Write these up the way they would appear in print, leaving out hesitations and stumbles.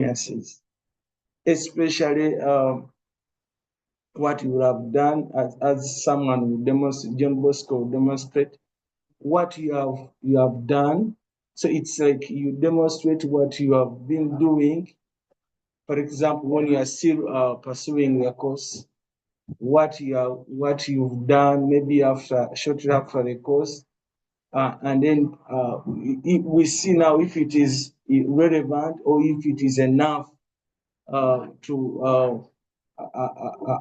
experiences, especially what you have done as someone who demonstrate, John Bosco demonstrate what you have done. So it's like you demonstrate what you have been doing. For example, when you are still pursuing your course, what you've done maybe after shortly after the course, and then we see now if it is relevant or if it is enough to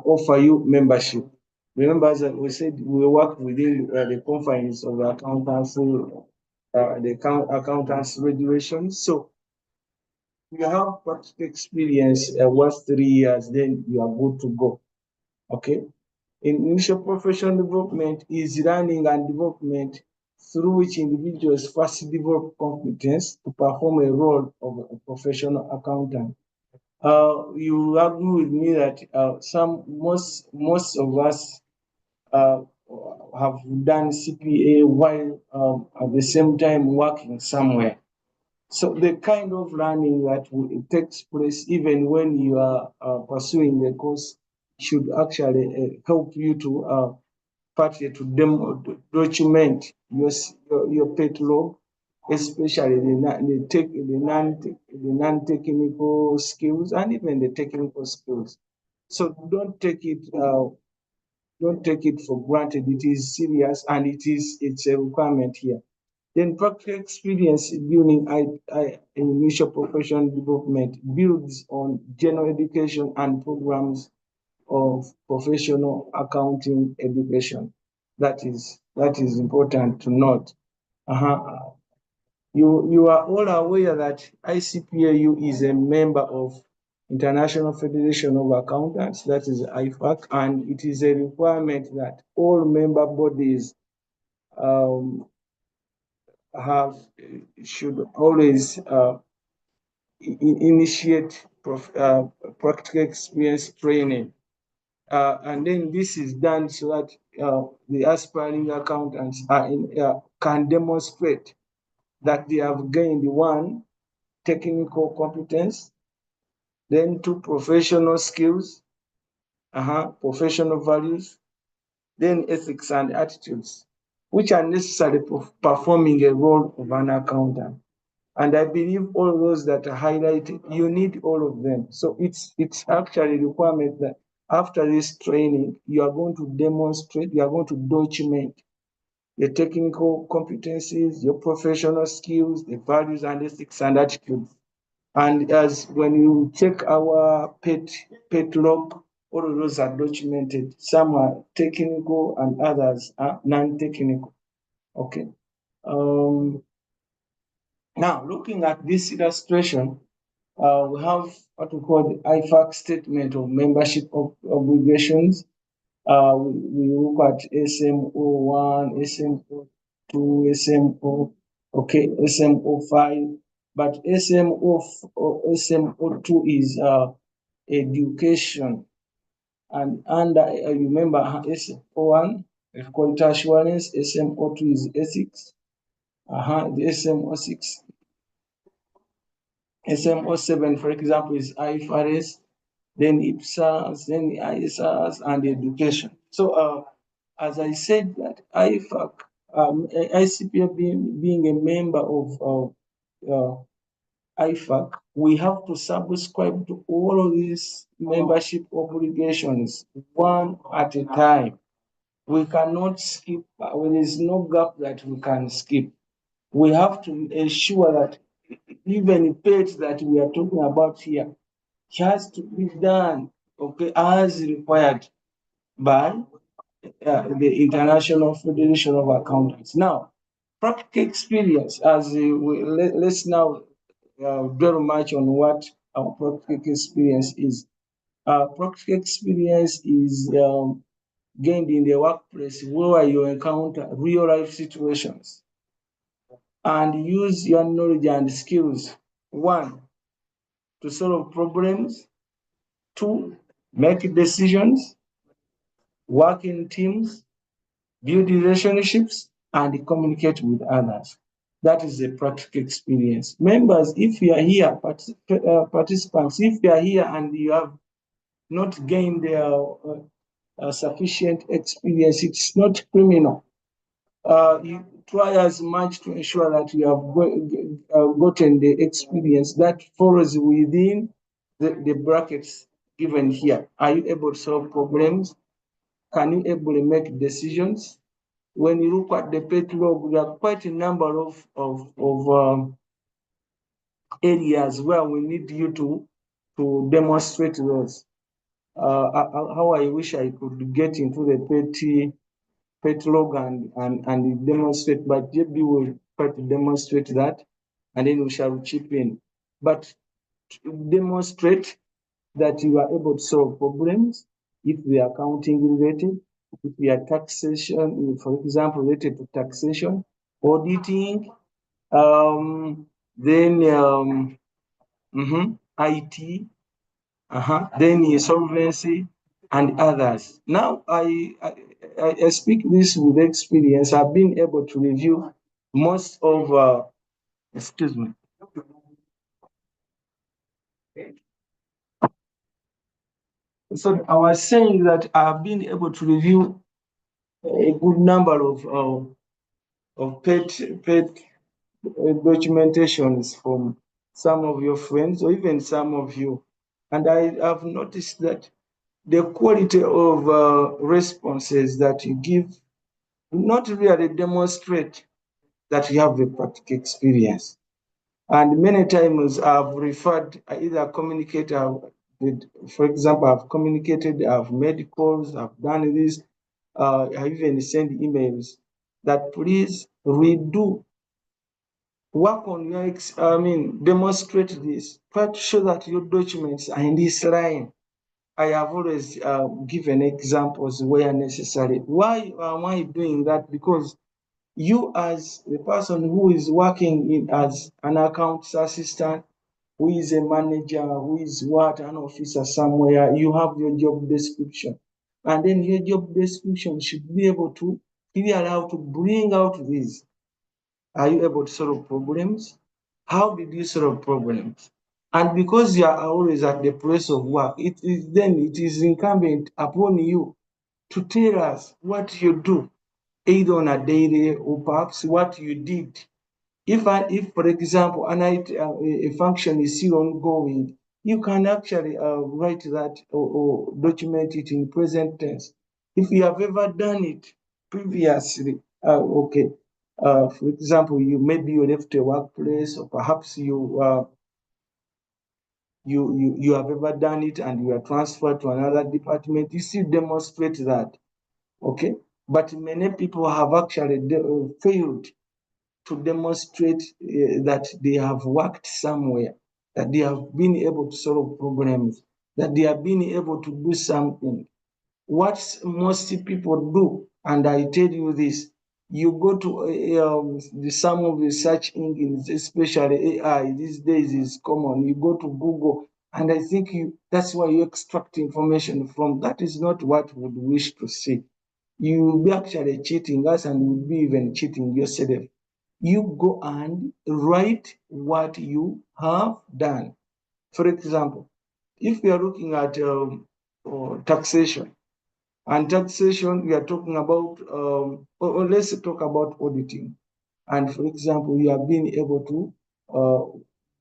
offer you membership. Remember, as we said, we work within the confines of the accountancy, accountants regulations. So you have practical experience once 3 years, then you are good to go. Okay. Initial professional development is learning and development through which individuals first develop competence to perform a role of a professional accountant. You agree with me that most of us uh, have done CPA while at the same time working somewhere. So the kind of learning that takes place even when you are pursuing the course should actually help you to partly to document your pet log, especially the non-technical skills and even the technical skills. So don't take it for granted. It is serious and it's a requirement here. Then practical experience during initial professional development builds on general education and programs of professional accounting education. That is important to note. Uh-huh. You are all aware that ICPAU is a member of International Federation of Accountants, that is IFAC, and it is a requirement that all member bodies um, have should always initiate practical experience training. And then this is done so that the aspiring accountants can demonstrate that they have gained one, technical competence, then two, professional skills, professional values, then ethics and attitudes, which are necessary for performing a role of an accountant. And I believe all those that are highlighted, you need all of them. So it's actually a requirement that after this training, you are going to demonstrate, you are going to document your technical competencies, your professional skills, the values and ethics and attitudes. And as when you check our pet log, all of those are documented. Some are technical and others are non-technical. Okay. Um, Now, looking at this illustration, we have what we call the IFAC statement of membership obligations. We look at SMO1, SMO2, SMO, okay, SMO5, but SMO2 is education. And under, you remember SMO1, we call it assurance, SMO2 is ethics, the SMO6 SMO7, for example, is IFRS, then IPSAS, then ISRS, and education. So, as I said, that IFAC, ICPA being a member of IFAC, we have to subscribe to all of these membership obligations one at a time. We cannot skip, there is no gap that we can skip. We have to ensure that even pets that we are talking about here has to be done, okay, as required by the International Federation of Accountants. Now, practical experience, as let's now dwell much on what our practical experience is. Practical experience is gained in the workplace where you encounter real life situations and use your knowledge and skills. One, to solve problems. Two, make decisions, work in teams, build relationships, and communicate with others. That is a practical experience. Members, if you are here, participants, if you are here and you have not gained sufficient experience, it's not criminal. You try as much to ensure that you have gotten the experience that falls within the brackets given here. Are you able to solve problems? Can you able to make decisions? When you look at the PET log, there are quite a number of areas where we need you to demonstrate those. How I wish I could get into the PET log and demonstrate, but JB will try to demonstrate that, and then we shall chip in. But demonstrate that you are able to solve problems if we are accounting related, if we are taxation, for example, related to taxation, auditing, then IT, then solvency and others. Now, I speak this with experience. I've been able to review most of, excuse me. So I was saying that I've been able to review a good number of PET documentations from some of your friends or even some of you. And I have noticed that the quality of responses that you give not really demonstrate that you have a practical experience. And many times I've referred, I either communicate with, for example, I've communicated, I've made calls, I've done this, I even sent emails that please redo, work on your, demonstrate this, try to show that your documents are in this line. I have always given examples where necessary. Why am I doing that? Because you, as the person who is working as an accounts assistant, who is a manager, who is what, an officer somewhere, you have your job description. And then your job description should be able to figure out how to bring out these. Are you able to solve problems? How did you solve problems? And because you are always at the place of work, it is incumbent upon you to tell us what you do, either on a daily or perhaps what you did. If for example, a function is still ongoing, you can actually write that or document it in present tense. If you have ever done it previously, okay. For example, maybe you left a workplace, or perhaps you have ever done it and you are transferred to another department. You still demonstrate that, okay. But many people have actually failed to demonstrate that they have worked somewhere, that they have been able to solve problems, that they have been able to do something. What most people do, and I tell you this, you go to some of the search engines, especially AI, these days is common. You go to Google, and I think that's why you extract information from. That is not what we would wish to see. You will be actually cheating us, and you will be even cheating yourself. You go and write what you have done. For example, if we are looking at taxation, and taxation, we are talking about, or let's talk about auditing. And for example, you have been able to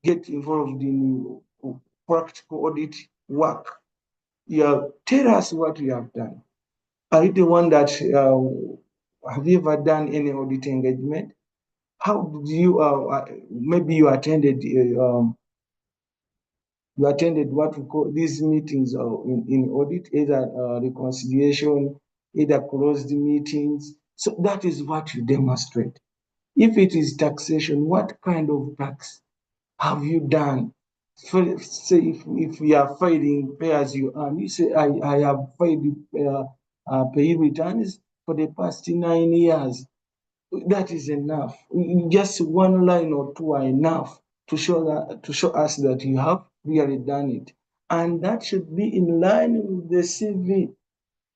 get involved in practical audit work. Tell us what you have done. Are you the one that, have you ever done any audit engagement? How did you, maybe you attended what we call these meetings in audit, either reconciliation, either closed meetings. So that is what you demonstrate. If it is taxation, what kind of tax have you done? Say if we are filing pay as you earn, you say, I have filed pay returns for the past 9 years. That is enough. Just one line or two are enough to show us that you have really done it. And that should be in line with the CV.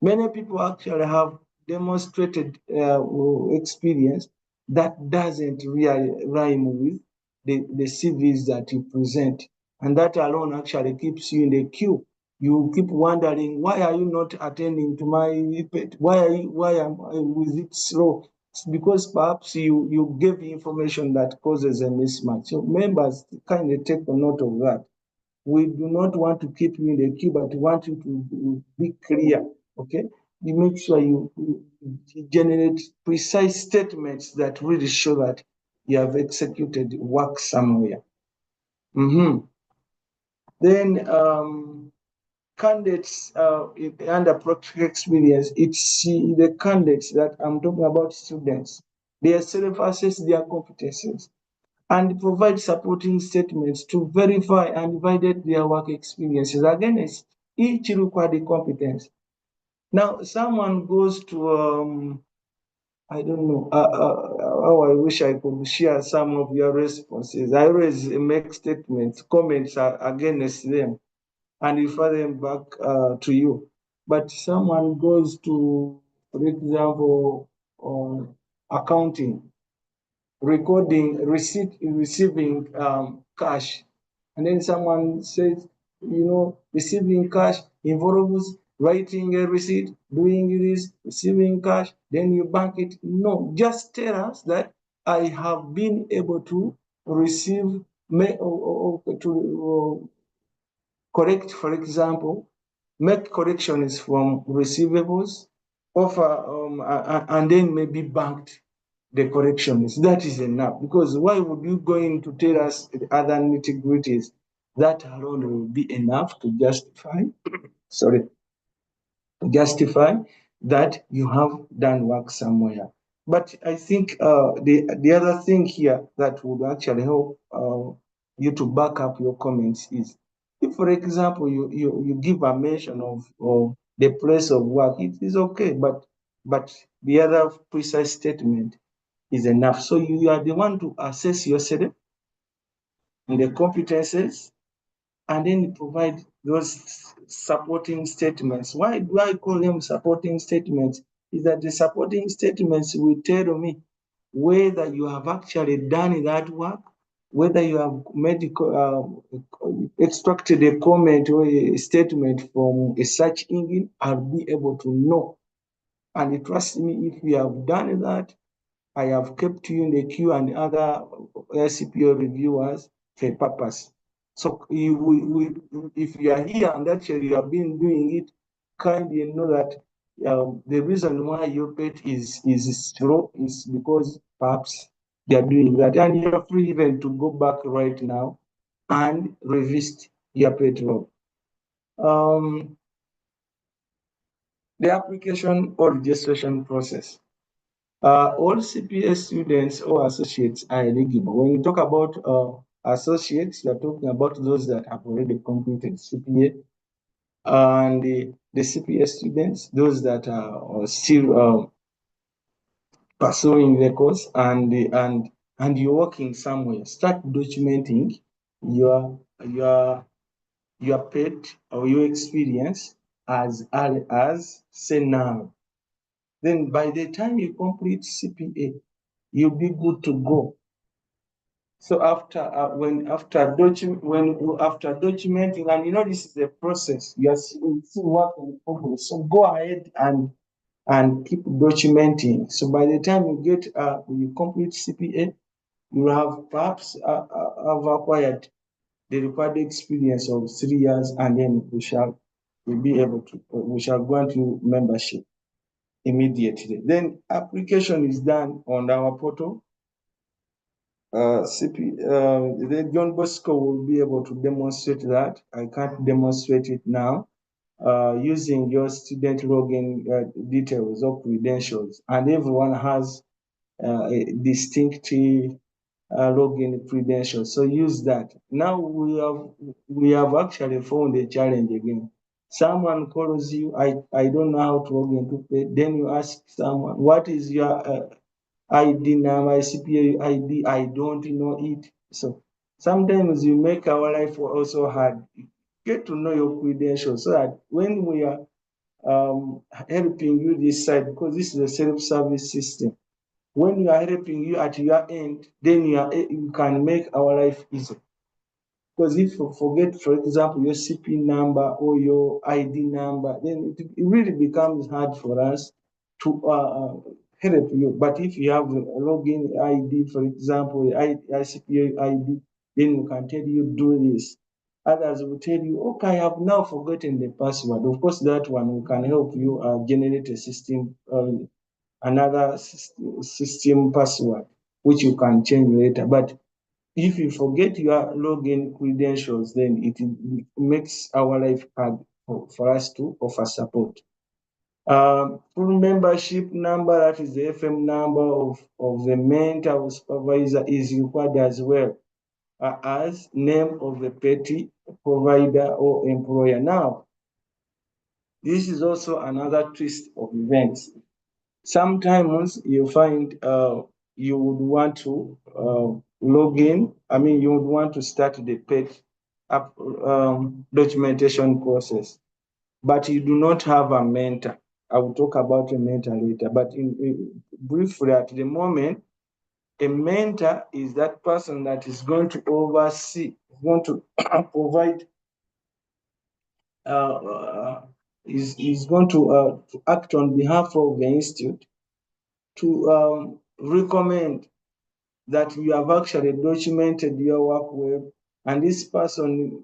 Many people actually have demonstrated experience, that doesn't really rhyme with the CVs that you present. And that alone actually keeps you in the queue. You keep wondering, why are you not attending to my pet? Why am I with it slow? It's because perhaps you gave information that causes a mismatch. So members kind of take a note of that. We do not want to keep you in the queue, but we want you to be clear. Okay, you make sure you generate precise statements that really show that you have executed work somewhere. Mhm. Then candidates under practical experience, it's the candidates that I'm talking about, students. They self-assess their competencies and provide supporting statements to verify and validate their work experiences against each required competence. Now, someone goes to, I don't know, how I wish I could share some of your responses. I always make statements, comments against them and refer them back to you. But someone goes to, for example, accounting, recording receiving cash, and then someone says, receiving cash involves writing a receipt, doing this, receiving cash, then you bank it. No, just tell us that I have been able to receive, to correct, for example, make corrections from receivables, offer, and then maybe banked the corrections. That is enough. Because why would you going to tell us the other nitty gritties? That alone will be enough to sorry, justify that you have done work somewhere. But I think the other thing here that would actually help you to back up your comments is, if, for example, you give a mention of the place of work, it is okay, but the other precise statement is enough. So you are the one to assess yourself and the competences, and then provide those supporting statements. Why do I call them supporting statements? Is that the supporting statements will tell me whether you have actually done that work, whether you have made extracted a comment or a statement from a search engine. I'll be able to know. And trust me, if you have done that, I have kept you in the queue and other SCPO reviewers for a purpose. So if you are here and actually you have been doing it, kindly know that the reason why your pet is slow is because perhaps they are doing that. And you are free even to go back right now and revisit your pet log. The application or registration process. All CPS students or associates are eligible. When you talk about associates, you're talking about those that have already completed CPA, and the CPS students, those that are still pursuing the course, and you're working somewhere. Start documenting your your your pet or your experience as early as, say, now. Then by the time you complete CPA, you'll be good to go. So after documenting, and this is a process, you are still work in progress. So go ahead and keep documenting. So by the time you complete CPA, you have perhaps have acquired the required experience of 3 years, and then we shall grant you membership immediately. Then application is done on our portal. Then John Bosco will be able to demonstrate that. I can't demonstrate it now. Using your student login details or credentials, and everyone has a distinctive login credentials. So use that. Now we have actually found a challenge again. Someone calls you, I don't know how to log into pay. Then you ask someone, what is your ID number, CPA ID? I don't know it. So sometimes you make our life also hard. Get to know your credentials so that when we are helping you this side, because this is a self-service system, when you are helping you at your end, then you can make our life easy. Because if you forget, for example, your CP number or your ID number, then it really becomes hard for us to help you. But if you have a login ID, for example, ICP ID, then we can tell you do this. Others will tell you, okay, I have now forgotten the password. Of course, that one we can help you generate a system, another system password, which you can change later. But if you forget your login credentials, then it makes our life hard for us to offer support. Full membership number, that is the FM number of the mentor or supervisor, is required as well as name of the petty provider or employer. Now, this is also another twist of events. Sometimes you find you would want to log in. I mean, you would want to start the pet documentation process, but you do not have a mentor. I will talk about a mentor later, but briefly at the moment, a mentor is that person that is going to oversee, going to provide, is going to act on behalf of the institute to recommend that you have actually documented your work well, and this person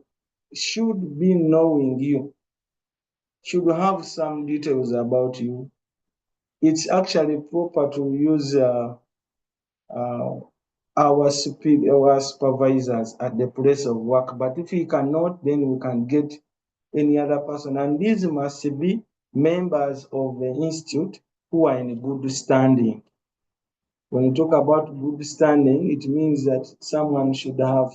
should be knowing you, should have some details about you. It's actually proper to use uh, our supervisors at the place of work, but if you cannot, then we can get any other person, and these must be members of the institute who are in good standing. When you talk about good standing, it means that someone should have,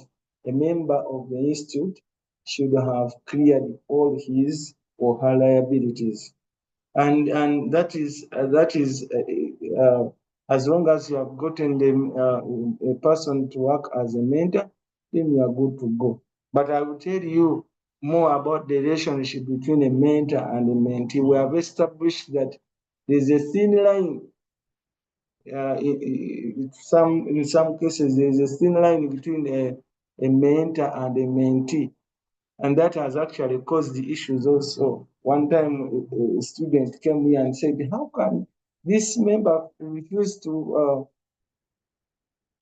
a member of the institute should have cleared all his or her liabilities. And as long as you have gotten them, a person to work as a mentor, then you are good to go. But I will tell you more about the relationship between a mentor and a mentee. We have established that there's a thin line. In some cases, there's a thin line between a mentor and a mentee, and that has actually caused the issues also. One time, a student came here and said, "How can this member refuse to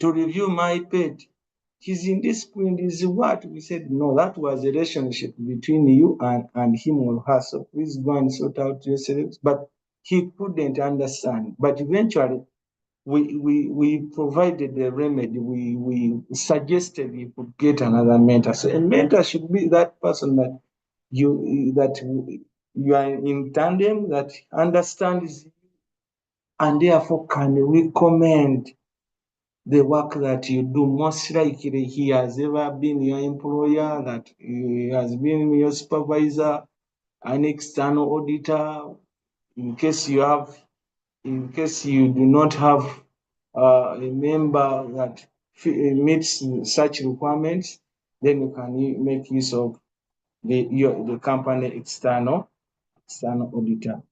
review my page? He's indisciplined. Is what?" We said, "No, that was a relationship between you and him or her. So please go and sort out yourselves." But he couldn't understand. But eventually, we provided the remedy. We suggested you could get another mentor. So a mentor should be that person that you are in tandem, that understands and therefore can recommend the work that you do. Most likely he has ever been your employer, that he has been your supervisor, an external auditor. In case you have, in case you do not have a member that meets such requirements, then you can make use of the company external auditor.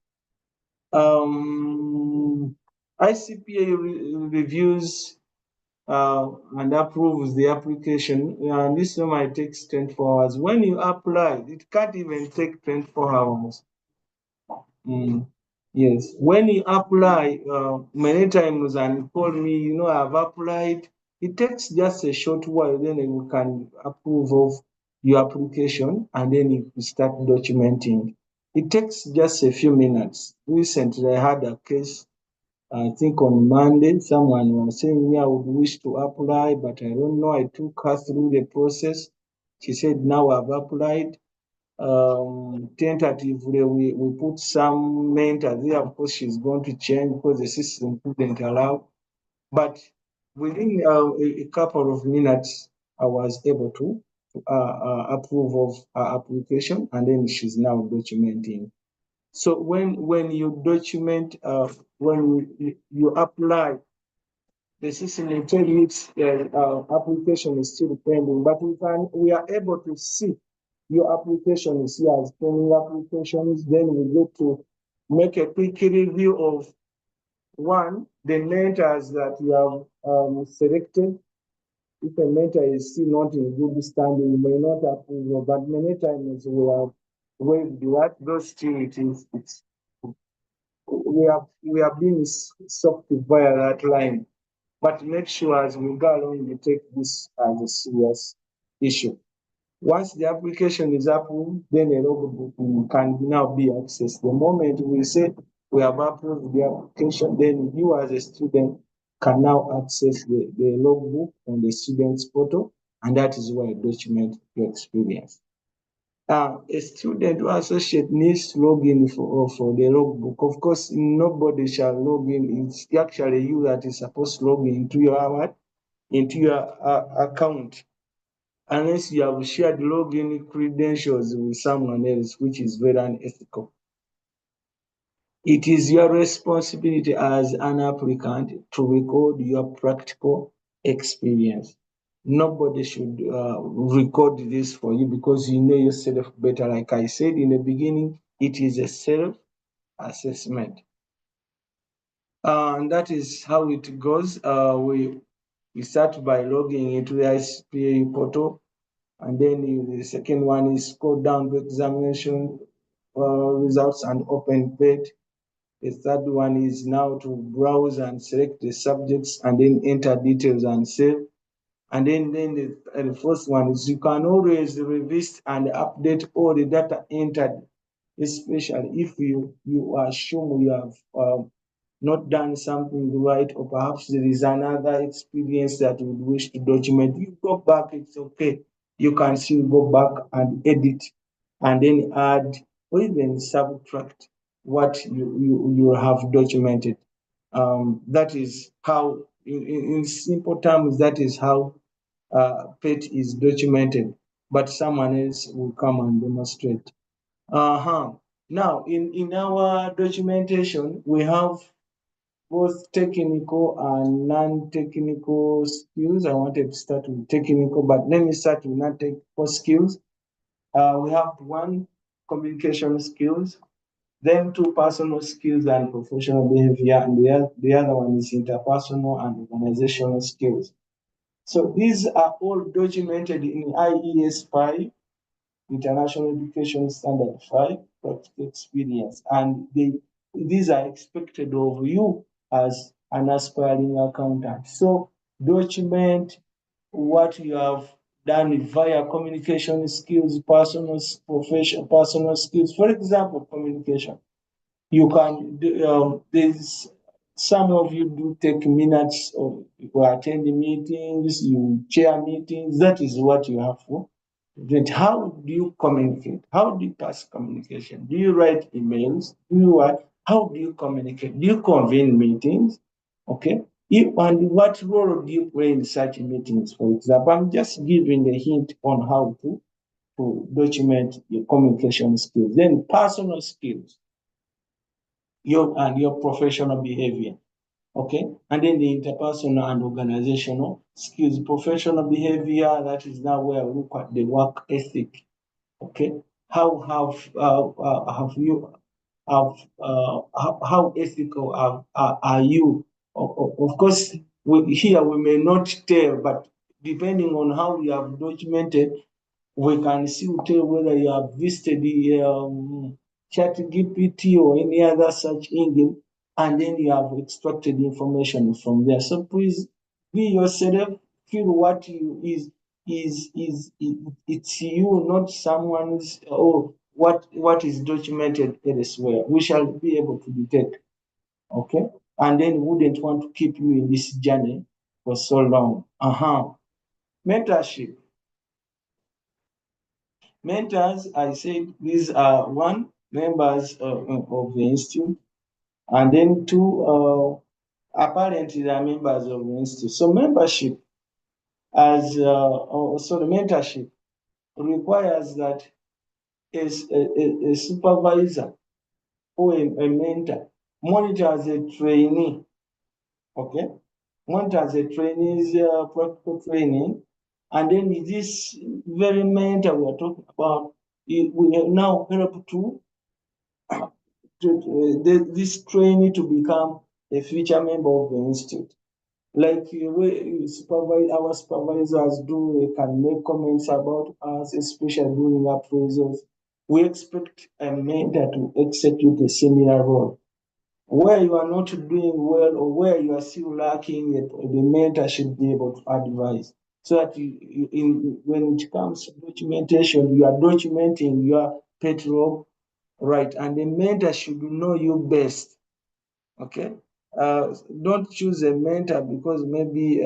ICPA reviews and approves the application, and this might take 24 hours. When you apply, it can't even take 24 hours. Yes, when you apply, many times and call me, I've applied. It takes just a short while, then you can approve of your application, and then you start documenting. It takes just a few minutes. Recently, I had a case. I think on Monday, someone was saying, "Yeah, I would wish to apply, but I don't know." I took her through the process. She said, "Now I've applied." Tentatively, we put some mentor there. Of course, she's going to change because the system couldn't allow. But within a couple of minutes, I was able to approve of her application, and then she's now documenting. So when you document, when you apply, the system will tell you its application is still pending, but we are able to see your application is here as pending applications. Then we get to make a quick review of One, the mentors that you have selected. If a mentor is still not in good standing, you may not approve, but many times we have waived that. Those still it's we have been soft via that line. But make sure as we go along, we take this as a serious issue. Once the application is approved, then a logbook can now be accessed. The moment we say we have approved the application, then you as a student can now access the logbook on the student's portal, and that is where you document your experience. A student or associate needs to log in for the logbook. Of course, nobody shall log in. It's actually you that is supposed to log into your account, unless you have shared login credentials with someone else, which is very unethical. It is your responsibility as an applicant to record your practical experience. Nobody should record this for you because you know yourself better. Like I said in the beginning, it is a self assessment. And that is how it goes. We start by logging into the ICPA portal, and then the second one is scroll down to examination results and open page. The third one is now to browse and select the subjects and then enter details and save. And then the first one is you can always revisit and update all the data entered, especially if you assume you have not done something right, or perhaps there is another experience that you would wish to document. You go back, it's okay. You can still go back and edit and then add or even subtract what you have documented. That is how, in simple terms, that is how PET is documented, but someone else will come and demonstrate. Uh-huh. Now, in our documentation, we have both technical and non-technical skills. I wanted to start with technical, but let me start with non-technical skills. We have one, communication skills, then two, personal skills and professional behavior, and the other one is interpersonal and organizational skills. So these are all documented in IES 5, International Education Standard 5, practical experience. And these are expected of you as an aspiring accountant. So document what you have done via communication skills, personal skills. For example, communication. You can do, there's some of you do take minutes of you attend the meetings, you chair meetings. That is what you have for. Then how do you communicate? How do you pass communication? Do you write emails? Do you what? How do you communicate? Do you convene meetings? Okay. And what role do you play in such meetings? For example, I'm just giving a hint on how to document your communication skills. Then personal skills, your professional behavior. Okay. And then the interpersonal and organizational skills. Professional behavior, that is now where we look at the work ethic. Okay. How have you have how ethical are you? Of course, here we may not tell, but depending on how we have documented, we can still tell whether you have visited the ChatGPT or any other search engine, and then you have extracted information from there. So please be yourself, feel what you it's you, not someone's or what is documented elsewhere. We shall be able to detect, okay? And then wouldn't want to keep you in this journey for so long. Mentorship. Mentors, I said these are one, members of the institute, and then two, apparently they are members of the institute. So membership the mentorship requires that a supervisor or a mentor monitors a trainee, okay? Monitors a trainee's practical training, and then this very mentor we are talking about, it will now help to this trainee to become a future member of the institute. Like our supervisors do, they can make comments about us, especially during appraisals. We expect a mentor to execute a similar role. Where you are not doing well or where you are still lacking, the mentor should be able to advise. So that when it comes to documentation, you are documenting your petrol, right? And the mentor should know you best. Okay, don't choose a mentor because maybe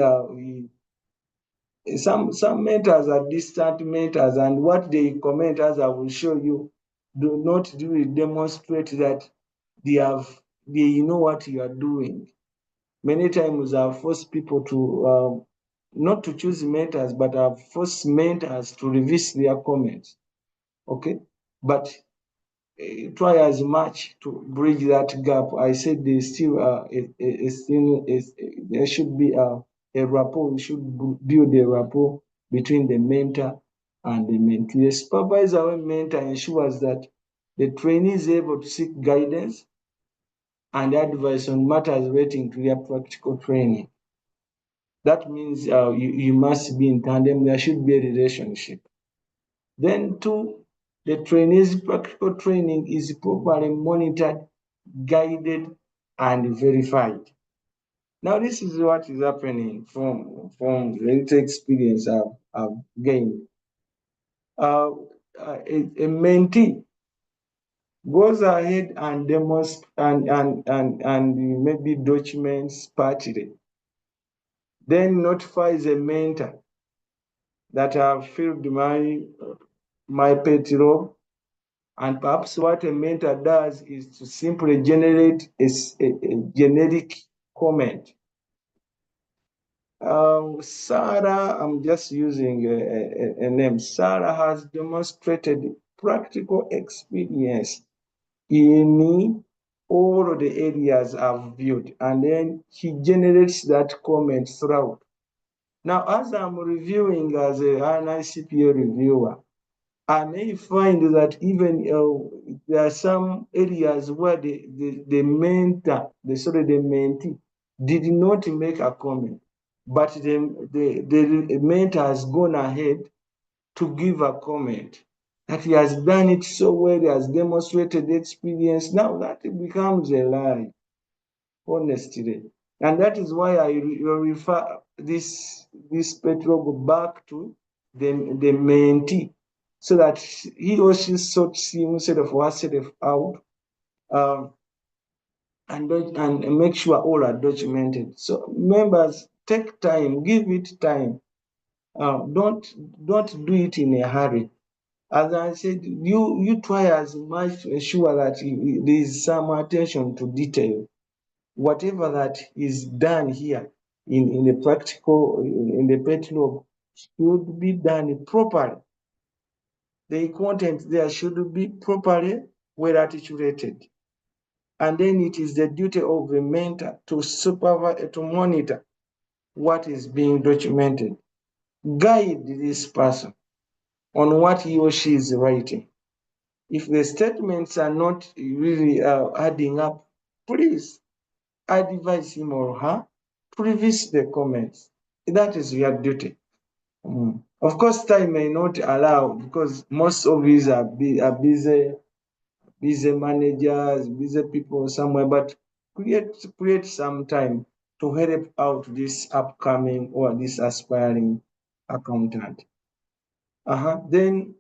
some mentors are distant mentors, and what they comment, as I will show you, do not really demonstrate that they know what you are doing. Many times I've forced people to not to choose mentors, but I've forced mentors to revise their comments. Okay, but try as much to bridge that gap. I said there's still there should be a rapport. We should build a rapport between the mentor and the mentee. The supervisor or mentor ensures that the trainee is able to seek guidance and advice on matters relating to their practical training. That means you must be in tandem. There should be a relationship. Then two, the trainee's practical training is properly monitored, guided, and verified. Now, this is what is happening from the little experience I've gained. A mentee goes ahead and demonstrates and maybe documents partly, then notifies a mentor that I've filled my petrol. And perhaps what a mentor does is to simply generate a generic comment. Sarah, I'm just using a name. Sarah has demonstrated practical experience in all of the areas I've viewed. And then he generates that comment throughout. Now, as I'm reviewing as an ICPA reviewer, I may find that even there are some areas where the mentor, the mentee, did not make a comment, but the mentor has gone ahead to give a comment. That he has done it so well, he has demonstrated experience. Now that becomes a lie, honestly. And that is why I refer this petrol back to the mentee, so that he or she sorts himself or herself out, um, and make sure all are documented. So members, take time, give it time. Don't do it in a hurry. As I said, you try as much to ensure that there is some attention to detail. Whatever that is done here in the practical, in the pet log, should be done properly. The content there should be properly well articulated. And then it is the duty of the mentor to supervise, to monitor what is being documented. Guide this person on what he or she is writing. If the statements are not really adding up, please advise him or her to revise the comments. That is your duty. Of course, time may not allow because most of these are busy managers, busy people somewhere, but create some time to help out this upcoming or this aspiring accountant. Then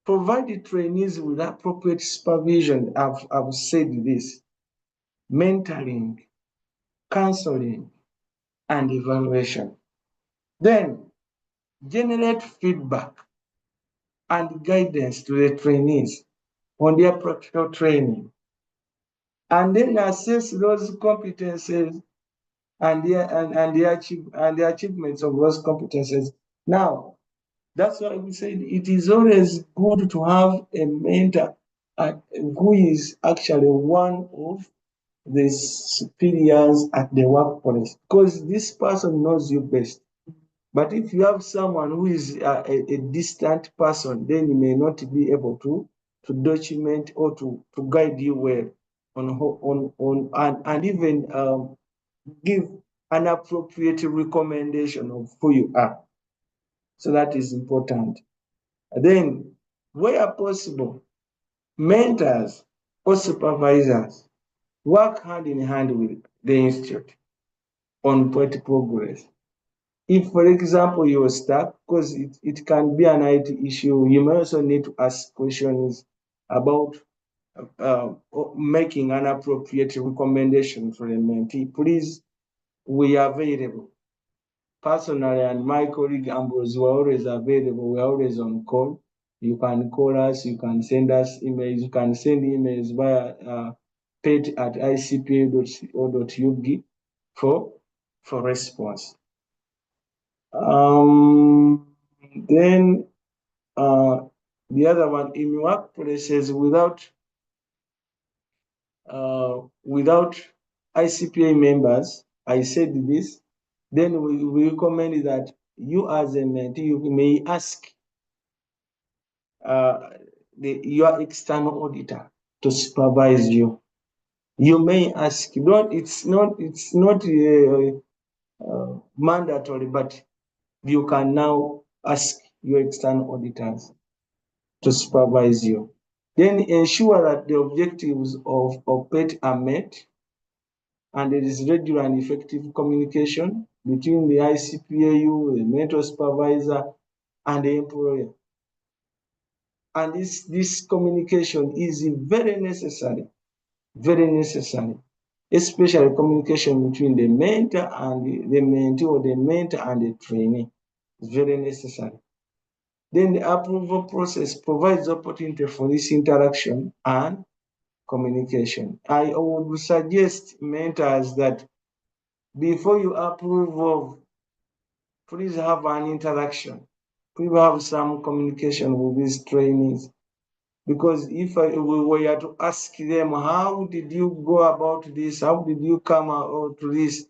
provide the trainees with appropriate supervision. I've said this: mentoring, counseling, and evaluation. Then generate feedback and guidance to the trainees on their practical training, and then assess those competences and the achievements of those competences. Now, that's why we said it is always good to have a mentor who is actually one of the superiors at the workplace, because this person knows you best. But if you have someone who is a distant person, then you may not be able to document or to guide you well. and even give an appropriate recommendation of who you are. So that is important. Then, where possible, mentors or supervisors work hand in hand with the institute on project progress. If, for example, you're stuck, because it can be an IT issue, you may also need to ask questions about making an appropriate recommendation for a mentee. Please, we are available. Personally, and my colleague Ambrose were always available. We're always on call. You can call us, you can send us emails, you can send emails via pet@icpa.co.ug for response. Then the other one, in workplaces without ICPA members, I said this, then we recommend that you as a mentee, you may ask your external auditor to supervise you. You may ask, it's not mandatory, but you can now ask your external auditors to supervise you. Then ensure that the objectives of PET are met, and there is regular and effective communication between the ICPAU, the mentor supervisor, and the employer. And this communication is very necessary, especially communication between the mentor and the mentee, or the mentor and the trainee. It's very necessary. Then the approval process provides opportunity for this interaction and communication. I would suggest mentors that before you approve, please have an interaction. Please have some communication with these trainees. Because if we were to ask them, how did you go about this? How did you come out to this?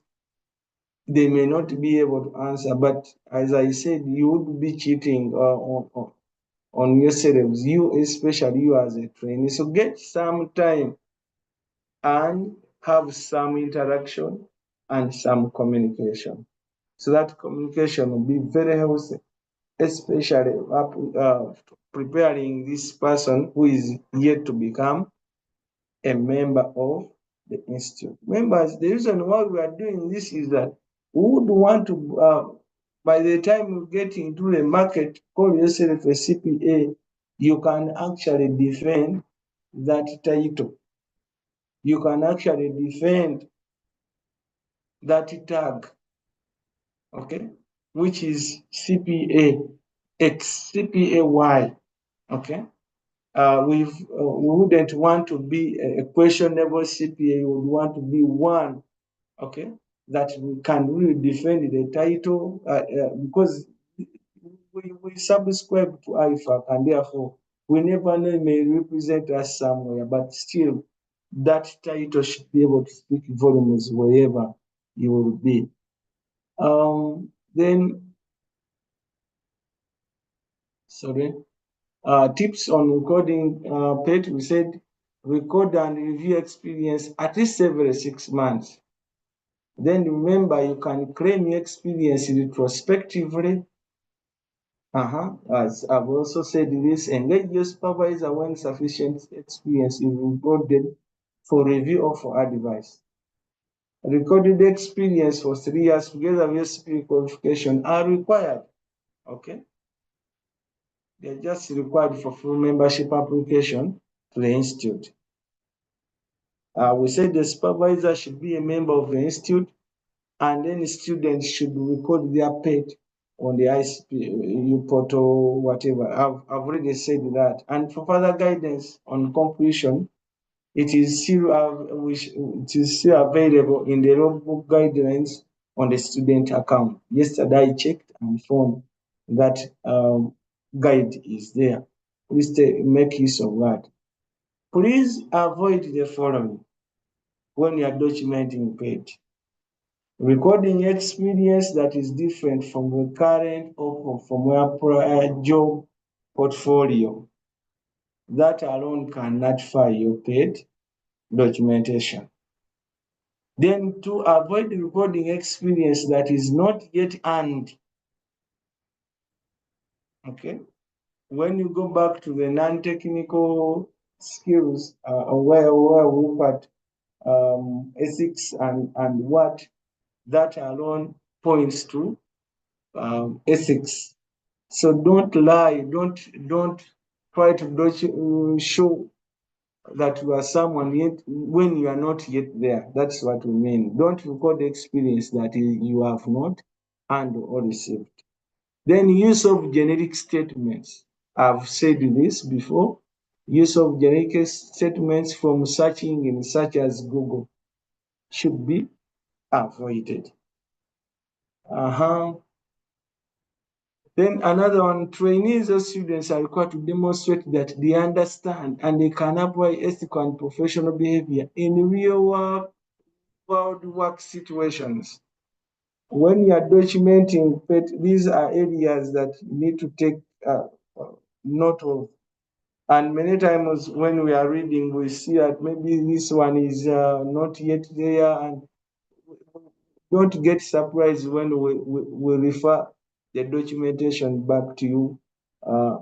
They may not be able to answer. But as I said, you would be cheating on yourselves, you, especially you as a trainee. So get some time and have some interaction and some communication. So that communication will be very healthy, especially preparing this person who is yet to become a member of the institute. Members, the reason why we are doing this is that we would want to, by the time you get into the market, call yourself a CPA, you can actually defend that title. You can actually defend that tag, okay, which is CPA X, CPA Y, okay. We wouldn't want to be a questionable CPA. We would want to be one, okay, that we can really defend the title because we subscribe to IFAC, and therefore we never know, it may represent us somewhere, but still that title should be able to speak volumes wherever you will be. Then, sorry. Tips on recording PET, we said record and review experience at least every 6 months. Then remember, you can claim your experience retrospectively. As I've also said this, engage your supervisor when sufficient experience is recorded for review or for advice. Recorded experience for 3 years together with CPA qualification are required, okay? They're just required for full membership application to the institute. We said the supervisor should be a member of the institute, and then students should record their PET on the ICPAU portal, whatever. I've already said that. And for further guidance on completion, it is still available in the logbook guidelines on the student account. Yesterday I checked and found that guide is there. Please make use of that. Please avoid the following when you are documenting PET. Recording experience that is different from the current or from your prior job portfolio. That alone can nullify your PET. documentation. Then to avoid recording experience that is not yet earned, okay, when you go back to the non-technical skills, where we look at ethics and what that alone points to ethics. So don't lie, don't try to show that you are someone yet when you are not yet there. That's what we mean. Don't record experience that you have not earned or received. Then use of generic statements. I've said this before. Use of generic statements from search engines such as Google should be avoided. Then another one, trainees or students are required to demonstrate that they understand and they can apply ethical and professional behavior in real world work situations. When you are documenting, these are areas that you need to take note of. And many times when we are reading, we see that maybe this one is not yet there, and don't get surprised when we refer the documentation back to you,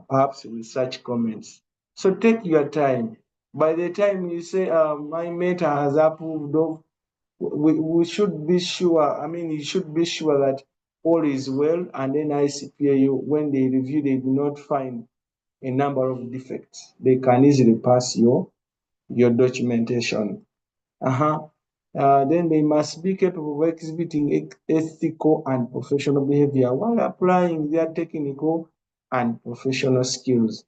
perhaps with such comments. So take your time. By the time you say, my meta has approved of, we should be sure, you should be sure that all is well, and then ICPAU, when they review, they do not find a number of defects. They can easily pass your documentation. Then they must be capable of exhibiting ethical and professional behavior while applying their technical and professional skills.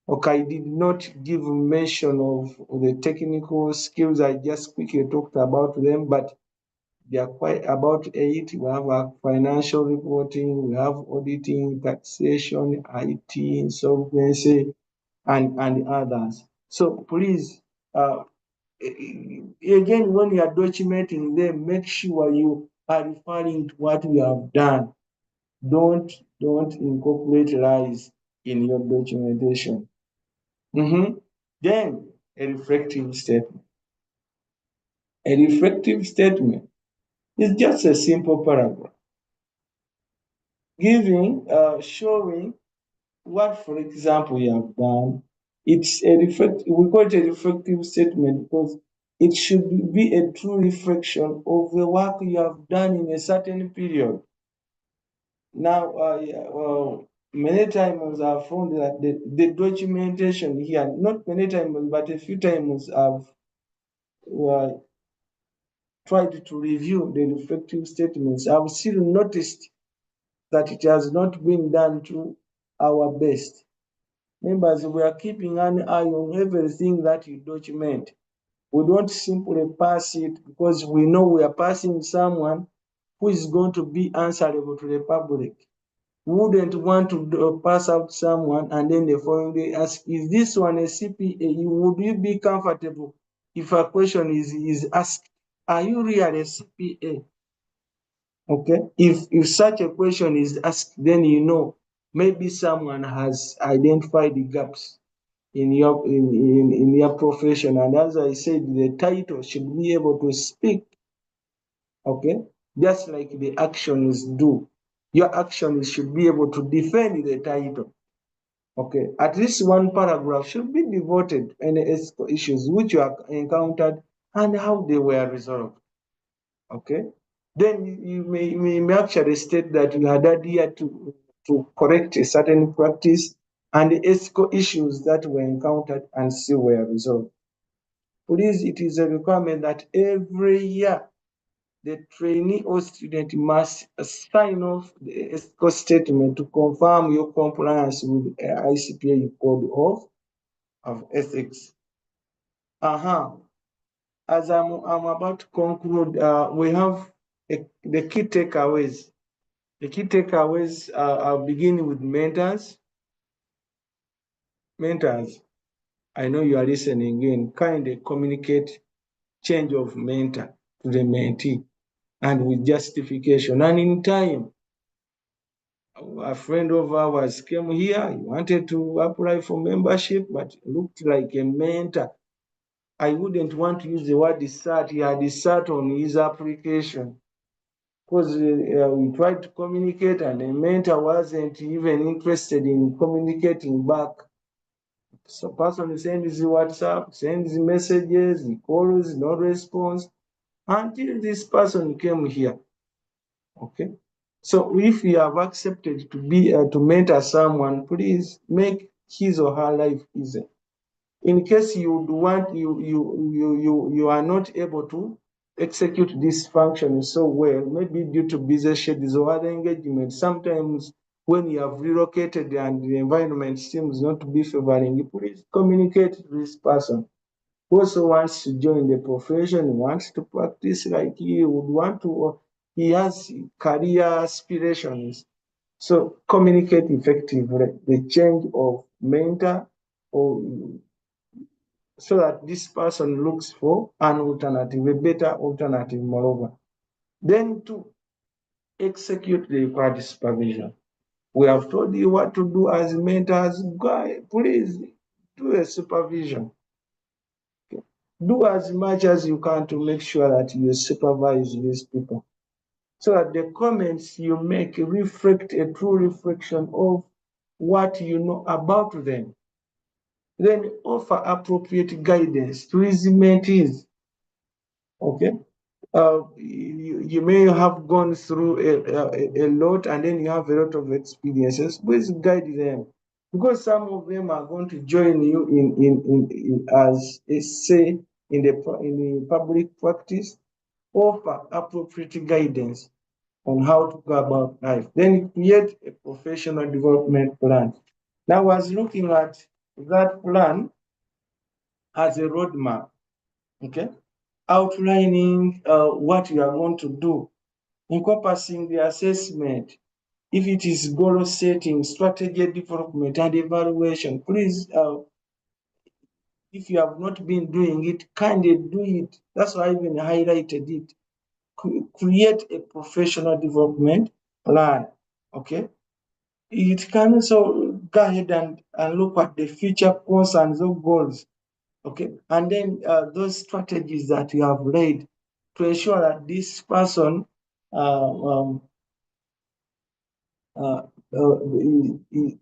Okay, I did not give mention of the technical skills. I just quickly talked about them, but they are quite about 8. We have financial reporting, we have auditing, taxation, IT, insolvency, and others. So please, again, when you are documenting them, make sure you are referring to what you have done. Don't incorporate lies in your documentation. Then a reflective statement. A reflective statement is just a simple paragraph showing what, for example, you have done. It's a we call it a reflective statement because it should be a true reflection of the work you have done in a certain period. Now, many times I've found that the documentation here, not many times, but a few times I've tried to review the reflective statements. I've still noticed that it has not been done to our best. Members, we are keeping an eye on everything that you document. We don't simply pass it because we know we are passing someone who is going to be answerable to the public. We wouldn't want to pass out someone and then the following day ask, is this one a CPA? Would you be comfortable if a question is asked, are you really a CPA? Okay, if such a question is asked, then you know maybe someone has identified the gaps in your profession. And as I said, the title should be able to speak, okay, just like the actions do. Your actions should be able to defend the title. Okay, at least one paragraph should be devoted to any ethical issues which you have encountered and how they were resolved. Okay, then you may actually state that you had adhered to correct a certain practice and the ethical issues that were encountered and still were resolved. Please, it is a requirement that every year the trainee or student must sign off the ethical statement to confirm your compliance with the ICPA Code of Ethics. As I'm about to conclude, we have the key takeaways. The key takeaways, I'll begin with mentors. Mentors, I know you are listening in, kindly communicate change of mentor to the mentee and with justification. And in time, a friend of ours came here, he wanted to apply for membership, but looked like a mentor I wouldn't want to use the word sat. He had sat on his application because we tried to communicate and the mentor wasn't even interested in communicating back. So person sends WhatsApp, sends messages, he calls, no response until this person came here. Okay. So if you have accepted to be to mentor someone, please make his or her life easy. In case you would want you are not able to execute this function so well, maybe due to busy schedules or other engagements. Sometimes when you have relocated and the environment seems not to be favoring you, please communicate to this person who also wants to join the profession, wants to practice like you would want to, he has career aspirations. So communicate effectively the change of mentor or so that this person looks for an alternative, a better alternative, moreover. Then to execute the required supervision. We have told you what to do as mentors. Guy, please do a supervision. Okay. Do as much as you can to make sure that you supervise these people so that the comments you make reflect a true reflection of what you know about them. Then offer appropriate guidance to his mentees. Okay. You may have gone through a lot and then you have a lot of experiences. Please guide them because some of them are going to join you in as a say in the public practice. Offer appropriate guidance on how to go about life. Then create a professional development plan. Now, I was looking at that plan as a roadmap. Okay, outlining what you are going to do, encompassing the assessment, if it is goal setting, strategy development, and evaluation. Please, if you have not been doing it, kindly do it. That's why I even highlighted it. Create a professional development plan. Okay. It can also go ahead and look at the future concerns or goals. Okay. And then those strategies that you have laid to ensure that this person uh, he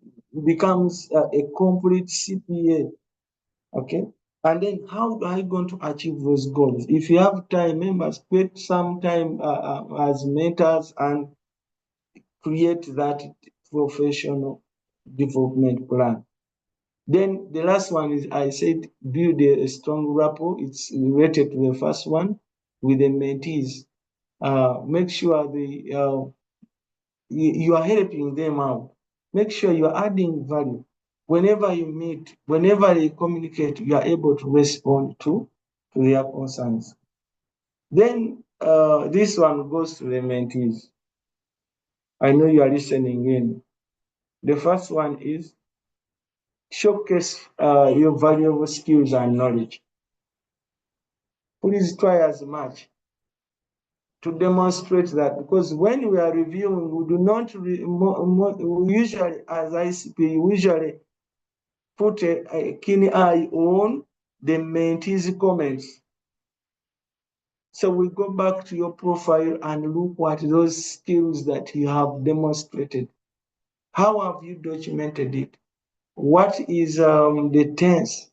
becomes a complete CPA. Okay. And then how are you going to achieve those goals? If you have time, members, spend some time as mentors and create that professional development plan. Then the last one is I said build a strong rapport. It's related to the first one with the mentees. Make sure you are helping them out. Make sure you are adding value. Whenever you meet, whenever they communicate, you are able to respond to their concerns. Then this one goes to the mentees. I know you are listening in. The first one is showcase your valuable skills and knowledge. Please try as much to demonstrate that because when we are reviewing, we do not we usually, as ICP, we usually put a keen eye on the mentee's comments. So we go back to your profile and look at those skills that you have demonstrated. How have you documented it? What is the tense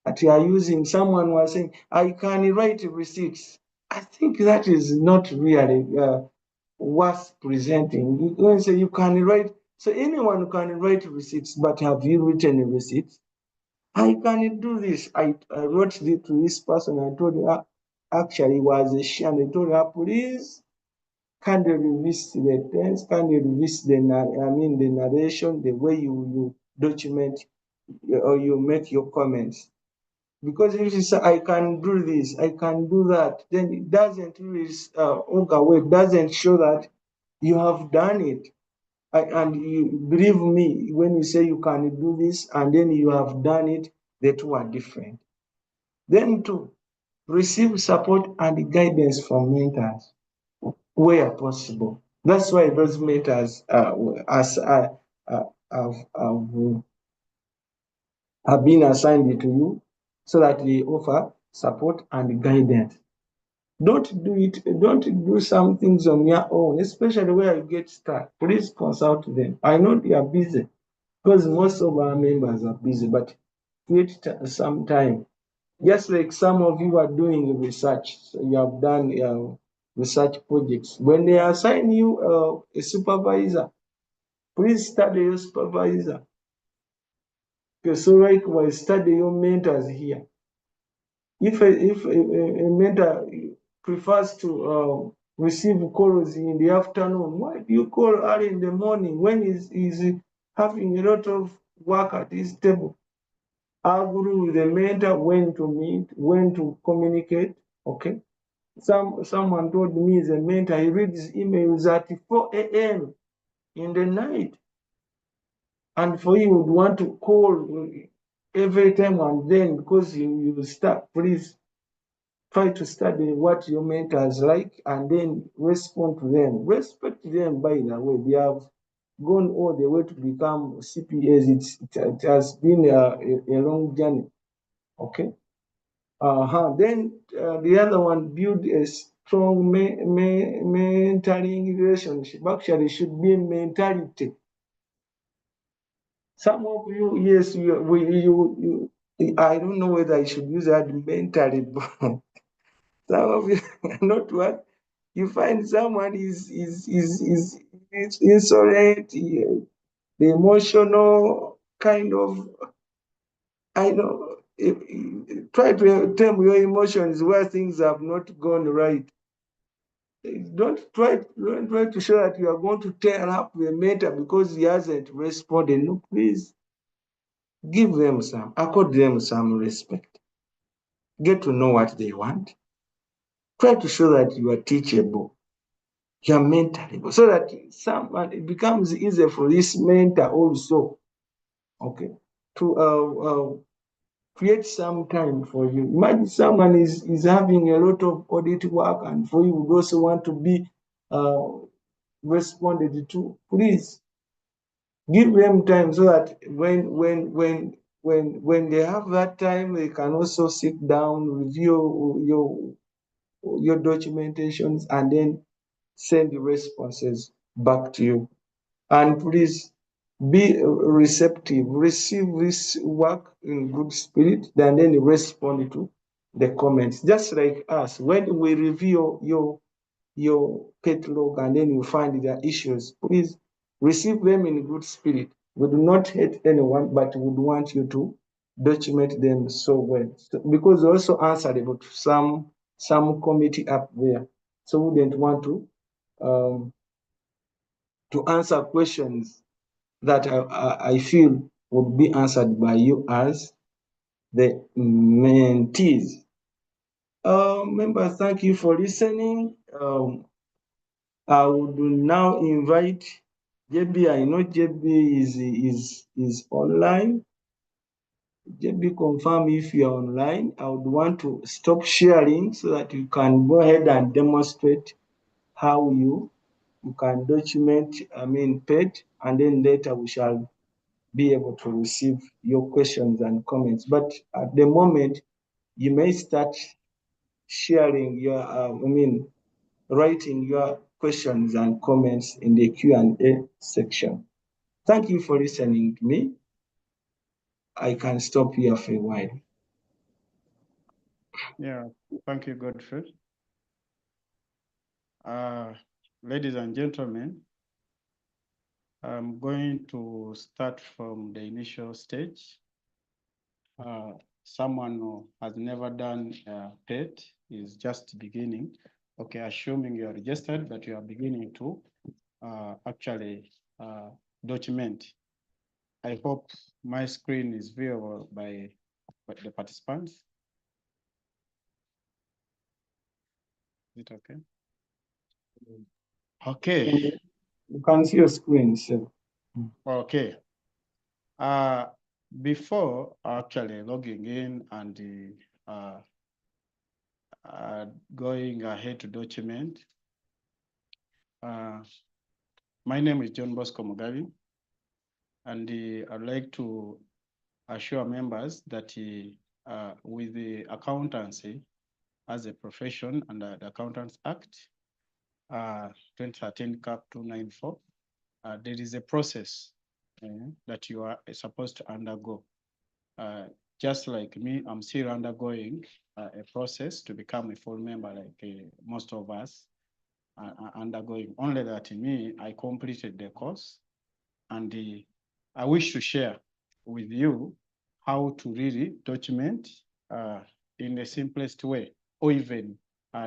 that you are using? Someone was saying, I can write receipts. I think that is not really worth presenting. You don't say you can write, so anyone can write receipts, but have you written receipts? I can do this. I wrote this to this person. I told her actually was a she, and I told her, please kind of revisit the tense, kind of revisit the narration, the way you document or you make your comments. Because if you say I can do this, I can do that, then it doesn't really it doesn't show that you have done it. And you believe me when you say you can do this and then you have done it, the two are different. Then to receive support and guidance from mentors where possible. That's why those mentors as have been assigned to you. so that they offer support and guidance. Don't do some things on your own, especially where you get stuck. Please consult them. I know they are busy because most of our members are busy, but create some time. Just like some of you are doing research, so you have done research projects. When they assign you a supervisor, please study your supervisor. Okay, so likewise, study your mentors here. If a mentor prefers to receive calls in the afternoon, why do you call early in the morning when he's having a lot of work at his table? Agree with the mentor when to meet, when to communicate. Okay. Someone told me the mentor he reads emails at 4 a.m. in the night, and for you would want to call every time and then because you start. Please try to study what your mentors like and then respond to them. Respect them, by the way. They have gone all the way to become CPAs. It has been a long journey. Okay. Then the other one, build a strong mentoring relationship. Actually, should be mentality. Some of you, yes, I don't know whether I should use that mentally, but some of you not what you find someone is insolent, the emotional kind of, I know. Try to tame your emotions where things have not gone right. Don't try to show that you are going to tear up the mentor because he hasn't responded. No, please accord them some respect. Get to know what they want. Try to show that you are teachable, you are mentorable, so that it becomes easier for this mentor also, okay, to create some time for you. Imagine someone is having a lot of audit work, and for you would also want to be uh, responded to. Please give them time so that when they have that time, they can also sit down, review your documentations, and then send the responses back to you. And please be receptive, receive this work in good spirit, and then respond to the comments. Just like us, when we review your catalog and then you find there are issues, please receive them in good spirit. We do not hate anyone, but we would want you to document them so well. Because we also answerable to some committee up there. So we didn't want to answer questions that I feel would be answered by you as the mentees. Members, thank you for listening. I would now invite JB. I know JB is online. JB, confirm if you are online. I would want to stop sharing so that you can go ahead and demonstrate how you can document, PET, and then later we shall be able to receive your questions and comments. But at the moment, you may start sharing your, writing your questions and comments in the Q&A section. Thank you for listening to me. I can stop here for a while. Yeah, thank you, Godfrey. Ladies and gentlemen, I'm going to start from the initial stage. Someone who has never done PET is just beginning. Okay, assuming you are registered, but you are beginning to actually document. I hope my screen is viewable by the participants. Is it okay? Okay. You can see your screen. So. Okay. Before actually logging in and going ahead to document, my name is John Bosco Mugabi, and I'd like to assure members that with the accountancy as a profession under the Accountants Act, 2013 Cap 294, there is a process that you are supposed to undergo. Just like me, I'm still undergoing a process to become a full member, like most of us are undergoing. Only that me, I completed the course, and I wish to share with you how to really document in the simplest way, or even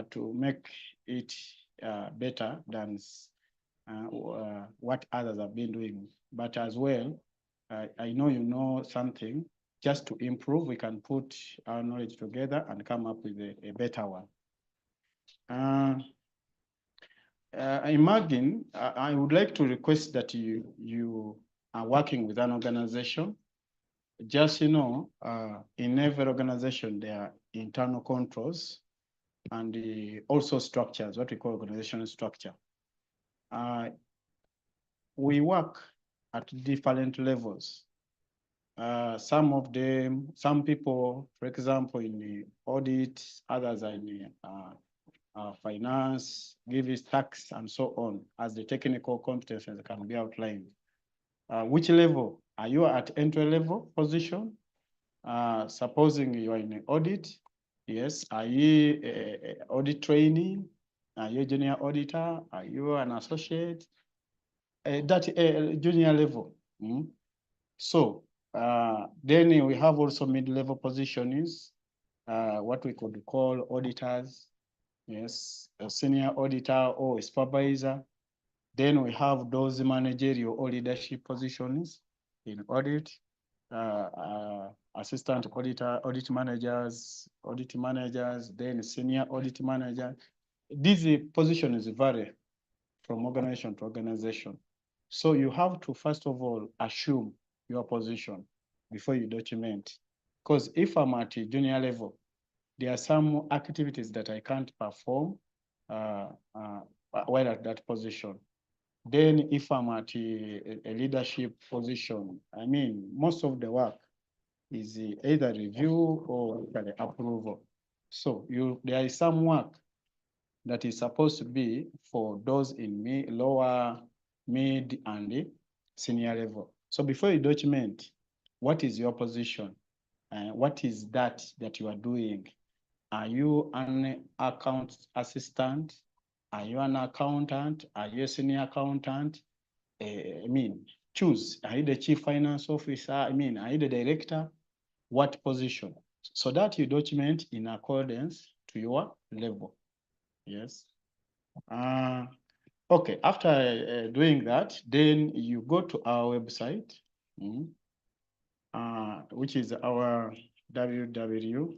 to make it better than what others have been doing. But as well, I know you know something. Just to improve, we can put our knowledge together and come up with a better one. Imagine, I would like to request that you are working with an organization. Just, you know, in every organization, there are internal controls and also structures, what we call organizational structure. We work at different levels. Some people, for example, in the audit, others are in the finance, give us tax, and so on, as the technical competences can be outlined. Which level? Are you at entry level position? Supposing you are in an audit, yes. Are you audit trainee? Are you a junior auditor? Are you an associate? That junior level. So then we have also mid-level positions, what we could call auditors, yes, a senior auditor or a supervisor. Then we have those managerial or leadership positions in audit, assistant auditor, audit managers, then senior audit manager. These positions vary from organization to organization. So you have to, first of all, assume your position before you document. Because if I'm at a junior level, there are some activities that I can't perform while at that position. Then if I'm at a leadership position, I mean, most of the work is either review or approval. So there is some work that is supposed to be for those in lower, mid, and senior level. So before you document, what is your position? What is that you are doing? Are you an account assistant? Are you an accountant? Are you a senior accountant? I mean, choose. Are you the chief finance officer? I mean, are you the director? What position? So that you document in accordance to your level. Yes. Okay, after doing that, then you go to our website, which is our www.icpau.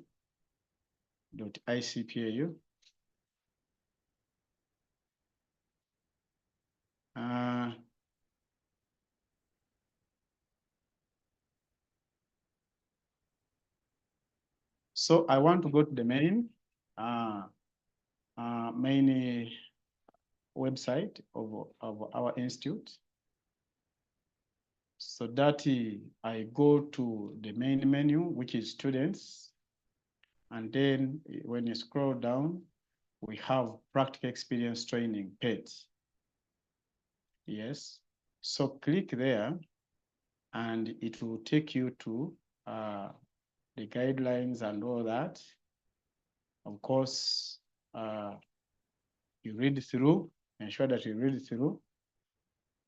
So I want to go to the main website of our institute. So that I go to the main menu, which is students. And then when you scroll down, we have practical experience training PET. Yes. So click there and it will take you to the guidelines and all that. Of course, you read through, ensure that you read through,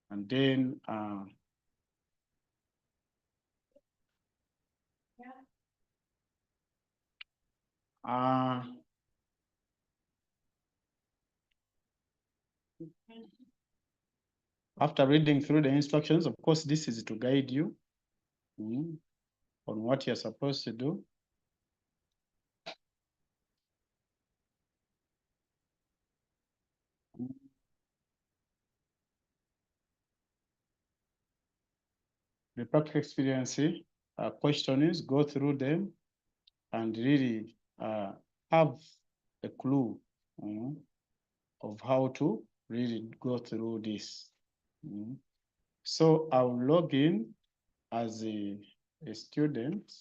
and then after reading through the instructions, of course, this is to guide you on what you're supposed to do. The practical experience questions, go through them and really have a clue of how to really go through this. So I'll log in as a student.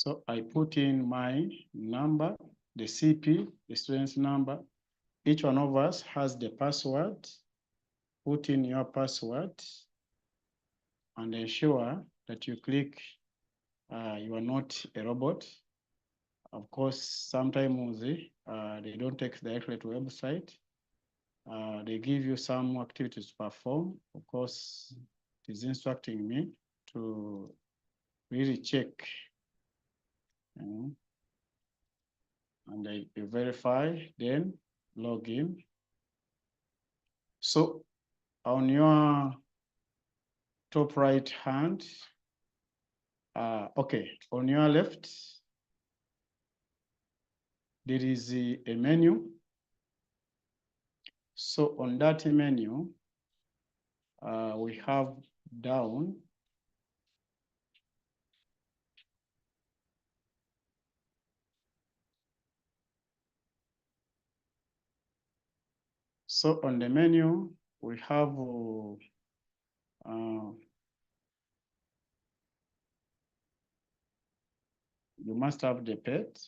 So I put in my number, the CP, the student's number. Each one of us has the password. Put in your password and ensure that you click, you are not a robot. Of course, sometimes they don't take directly to website. They give you some activities to perform. Of course, it is instructing me to really check. And I verify, then log in. So on your top right hand, okay, on your left, there is a menu. So on that menu, we have down so on the menu, we have you must have the pet.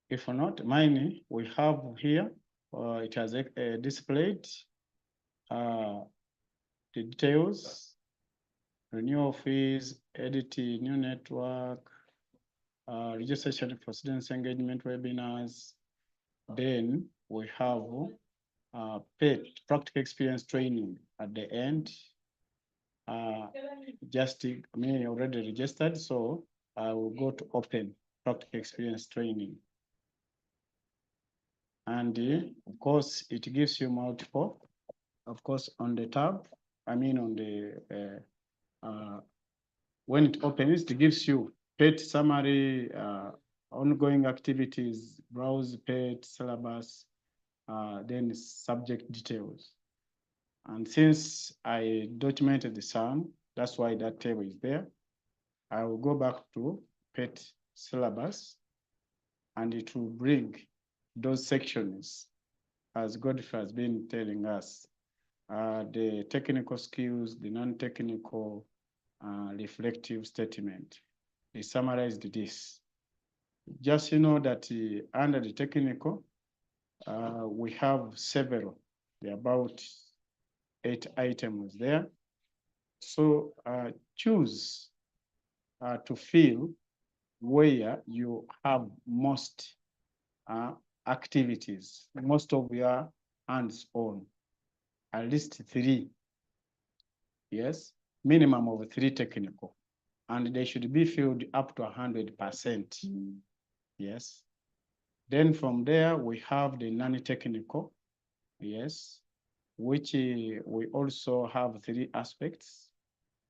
If not, mine, we have here, it has displayed the details, renewal fees, edit new network, registration for students engagement webinars. Then we have paid practical experience training at the end. Just me already registered, so I will go to open practical experience training. And of course, it gives you multiple. Of course, on the tab, I mean on the, when it opens, it gives you PET summary, ongoing activities, browse PET syllabus, then subject details. And since I documented some, that's why that table is there. I will go back to PET syllabus and it will bring those sections as Godfrey has been telling us, the technical skills, the non-technical, reflective statement. They summarized this. Just that under the technical, we have several, there are about 8 items there. So choose to fill where you have most activities, most of your hands-on, at least 3. Yes, minimum of 3 technical, and they should be filled up to 100%. Yes. Then from there, we have the non-technical, yes, which we also have 3 aspects,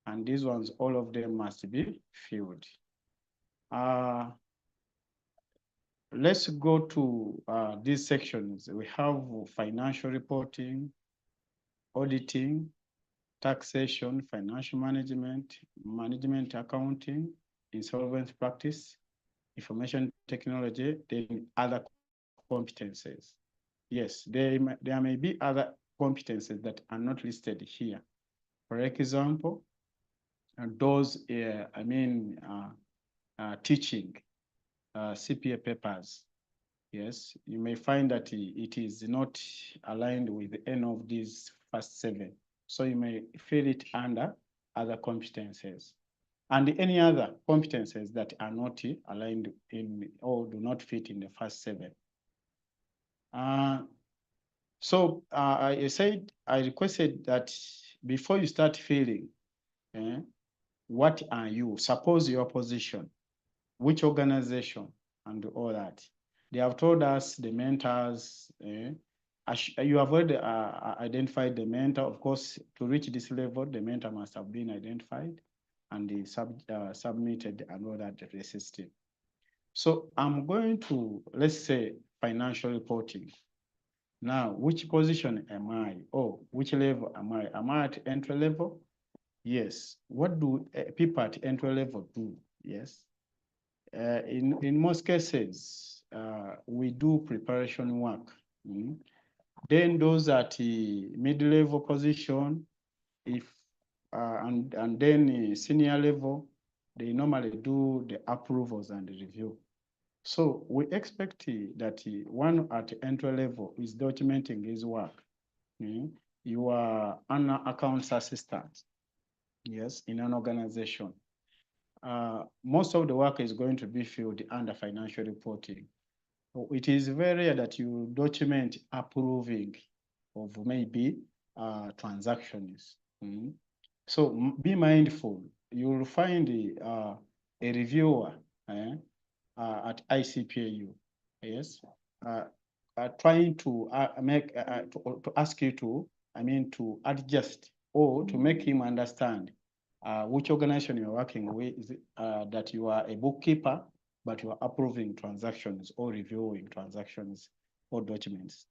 and these ones, all of them must be filled. Let's go to these sections. We have financial reporting, auditing, taxation, financial management, management accounting, insolvency practice, information technology, then other competencies. Yes, there may be other competencies that are not listed here. For example, those, teaching CPA papers. Yes, you may find that it is not aligned with any of these first 7. So you may fill it under other competencies. And any other competencies that are not aligned in or do not fit in the first 7. So I requested that before you start filling, what are you? Suppose your position, which organization, and all that. They have told us the mentors. You have already identified the mentor. Of course, to reach this level, the mentor must have been identified and submitted and all that to the system. So I'm going to, let's say, financial reporting. Now, which position am I? Oh, which level am I? Am I at entry level? Yes. What do people at entry level do? Yes. in most cases, we do preparation work. Then those at the mid-level position, if and then senior level, they normally do the approvals and the review. So we expect that one at entry level is documenting his work. You are an accounts assistant, yes, in an organization. Most of the work is going to be filled under financial reporting. It is very rare that you document approving of maybe transactions. So be mindful. You will find a reviewer at ICPAU, yes, trying to make to ask you to, to adjust or to make him understand which organization you're working with, is that you are a bookkeeper, but you are approving transactions or reviewing transactions or documents.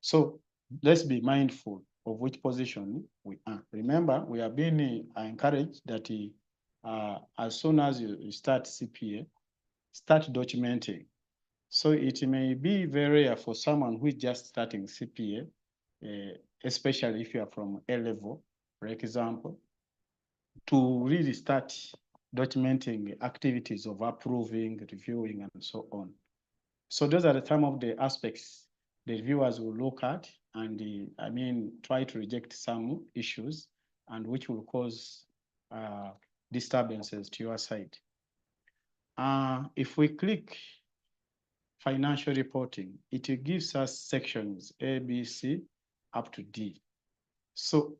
So let's be mindful of which position we are. Remember, we are being encouraged that as soon as you start CPA, start documenting. So it may be very rare for someone who is just starting CPA, especially if you are from A level, for example, to really start documenting activities of approving, reviewing, and so on. So those are some of the aspects the reviewers will look at and try to reject some issues and which will cause disturbances to your side. If we click financial reporting, it gives us sections A, B, C, up to D. So,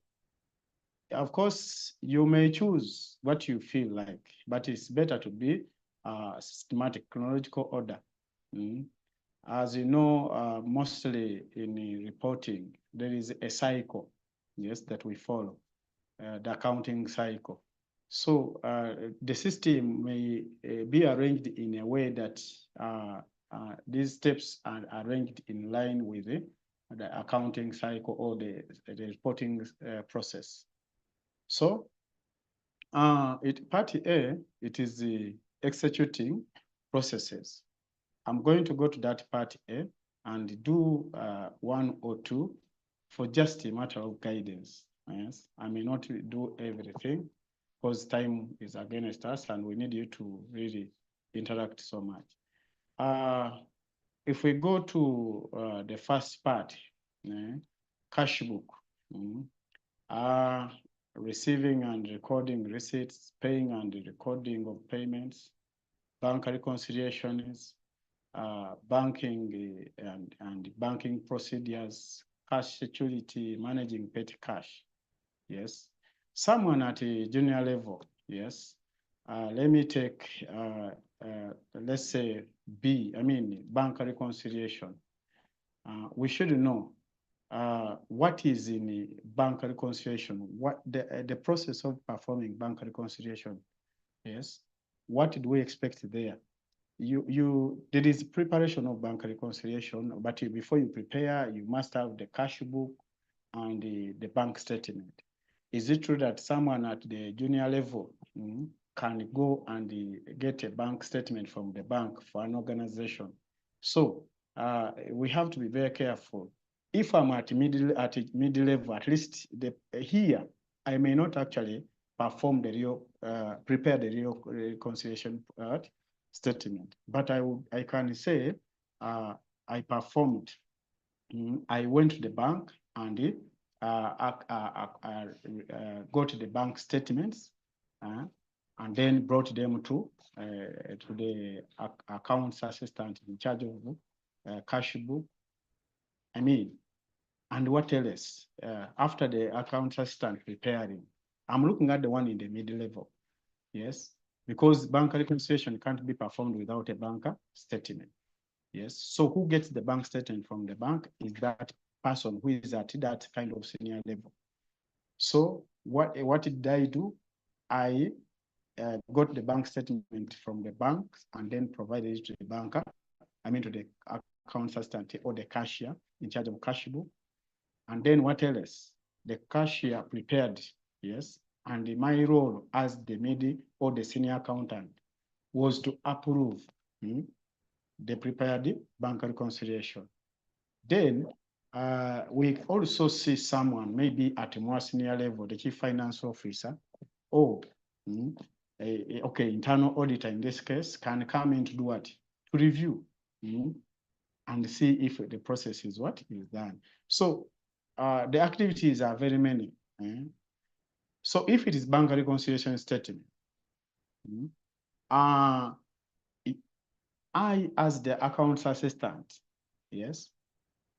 of course, you may choose what you feel like, but it's better to be systematic, chronological order. As you know, mostly in reporting, there is a cycle, yes, that we follow, the accounting cycle. So the system may be arranged in a way that these steps are arranged in line with the accounting cycle or the reporting process. So part A, it is the executing processes. I'm going to go to that part A and do 1 or 2 for just a matter of guidance. Yes, I may not do everything because time is against us and we need you to really interact so much. If we go to the first part, cash book, receiving and recording receipts, paying and recording of payments, bank reconciliations, banking and banking procedures, cash security, managing petty cash. Yes. Someone at a junior level, yes. Let me take, let's say B, bank reconciliation. We should know what is in bank reconciliation, what the process of performing bank reconciliation, yes. What do we expect there? There is preparation of bank reconciliation, but before you prepare, you must have the cash book and the bank statement. Is it true that someone at the junior level can go and get a bank statement from the bank for an organization? So we have to be very careful. If I'm at middle level, at least here, I may not actually perform the real, prepare the real reconciliation statement, but I can say I performed. I went to the bank and got the bank statements and then brought them to the accounts assistant in charge of cash book. And what else? After the accounts assistant preparing, I'm looking at the one in the middle level. Yes, because bank reconciliation can't be performed without a banker statement. Yes, so who gets the bank statement from the bank is that person who is at that kind of senior level. So what did I do? I got the bank statement from the bank and then provided it to the banker, to the account assistant or the cashier in charge of cash book. And then what else? The cashier prepared, yes, and my role as the middle or the senior accountant was to approve the prepared bank reconciliation. Then we also see someone maybe at a more senior level, the chief finance officer, or okay, internal auditor in this case, can come in to do what? To review and see if the process is what is done. So the activities are very many. So if it is bank reconciliation statement, I, as the accounts assistant, yes,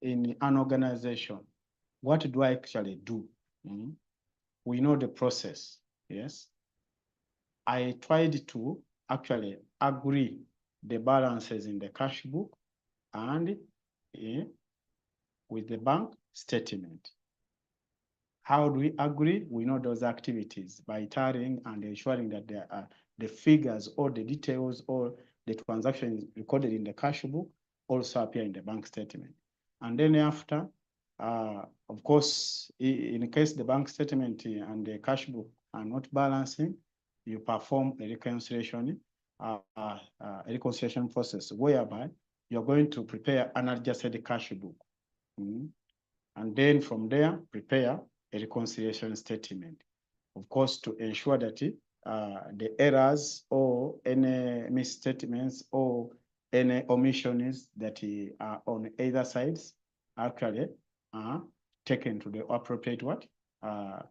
in an organization, what do I actually do? We know the process, yes. I tried to actually agree the balances in the cash book and with the bank statement. How do we agree? We know those activities by tallying and ensuring that there are the figures or the details or the transactions recorded in the cash book also appear in the bank statement. And then after, of course, in case the bank statement and the cash book are not balancing, you perform a reconciliation process whereby you're going to prepare an adjusted cash book. And then from there, prepare a reconciliation statement. Of course, to ensure that the errors or any misstatements or any omissions that are on either sides actually are taken to the appropriate what?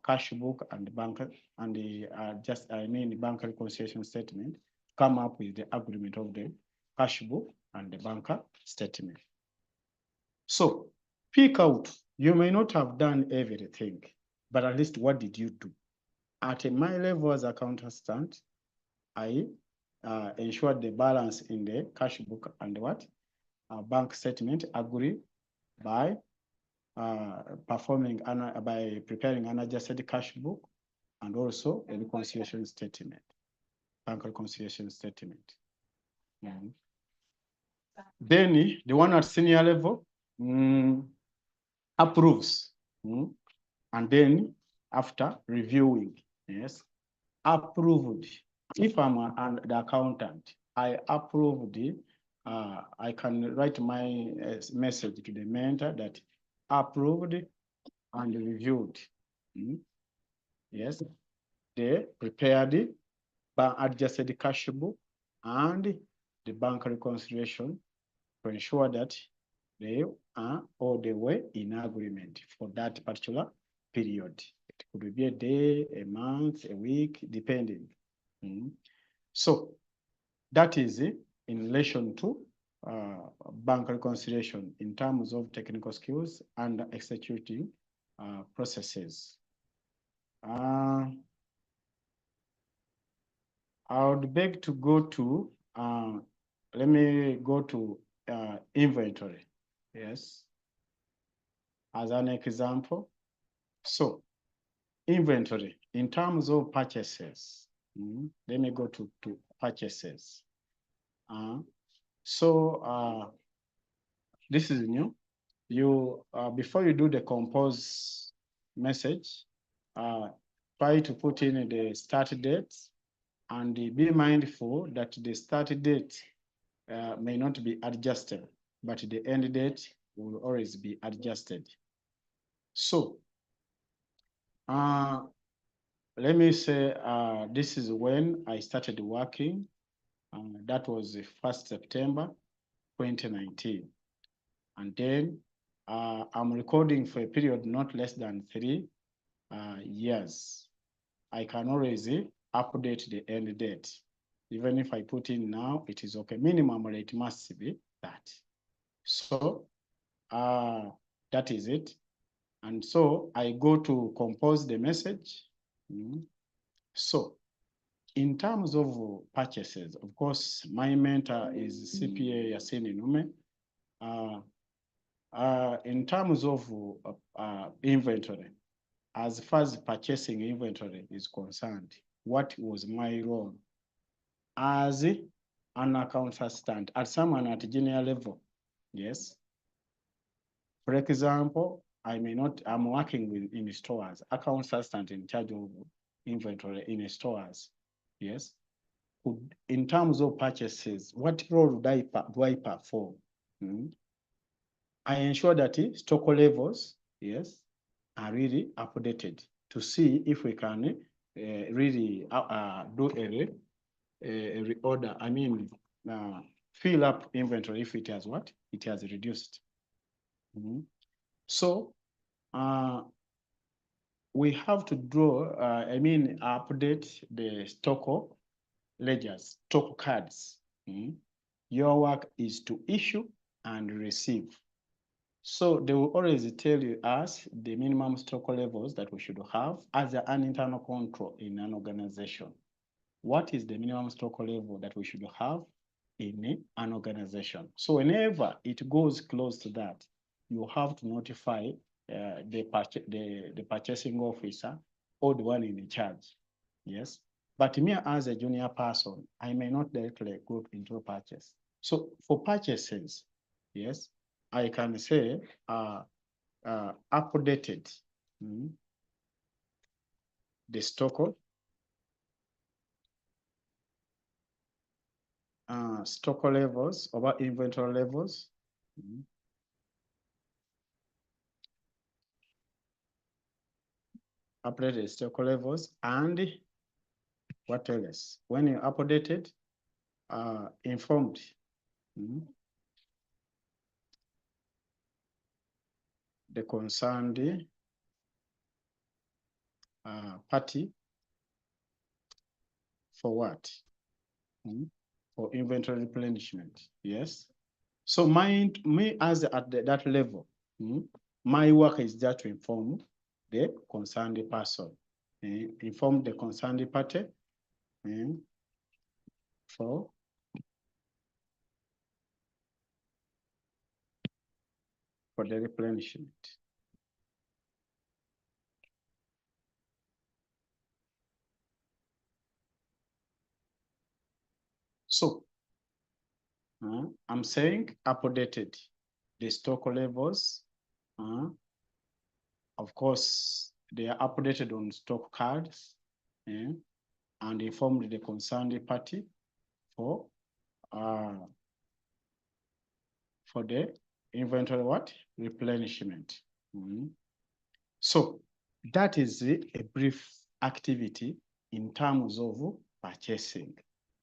Cash book and bank and the bank reconciliation statement, come up with the agreement of the cash book and the banker statement. So pick out, you may not have done everything, but at least what did you do? At my level as account assistant, I ensured the balance in the cash book and what? Bank statement agree by by preparing an adjusted cash book and also a reconciliation statement, bank reconciliation statement. Then the one at senior level approves, and then after reviewing, yes, approved. If I'm the accountant, I approved. I can write my message to the mentor that approved and reviewed. Yes, they prepared adjusted cash book and the bank reconciliation to ensure that they are or they were in agreement for that particular period. It could be a day, a month, a week, depending. So that is it in relation to bank reconciliation in terms of technical skills and executing processes. I would beg to go to, let me go to inventory, yes, as an example. So inventory, in terms of purchases, let me go to purchases. This is new. You before you do the compose message, try to put in the start date and be mindful that the start date may not be adjusted, but the end date will always be adjusted. So let me say this is when I started working. That was the 1st September 2019. And then I'm recording for a period not less than 3 years. I can always update the end date. Even if I put in now, it is okay. Minimally, it must be that. So that is it. And so I go to compose the message. So in terms of purchases, of course, my mentor is CPA Yassine Nume. In terms of inventory, as far as purchasing inventory is concerned, what was my role? As an account assistant, at someone at junior level, yes. For example, I'm working in stores, account assistant in charge of inventory in stores, yes. in terms of purchases, what role do I perform? I ensure that stock levels, yes, are really updated to see if we can really do a reorder. I mean, fill up inventory if it has what? It has reduced. So we have to draw, update the stock ledgers, stock cards. Your work is to issue and receive. So they will always tell us the minimum stock levels that we should have as an internal control in an organization. What is the minimum stock level that we should have in an organization? So whenever it goes close to that, you have to notify the purchasing officer or the one in charge. Yes. But me as a junior person, I may not directly go into a purchase. So for purchases, yes, I can say updated the stock levels over inventory levels. Updated stock levels and what else? When you updated, informed the concerned party for what? For inventory replenishment. Yes. So me as at that level, my work is just to inform the concerned person, inform the concerned party for the replenishment. So I'm saying updated the stock levels. Of course, they are updated on stock cards and informed the concerned party for the inventory what? Replenishment. So that is a brief activity in terms of purchasing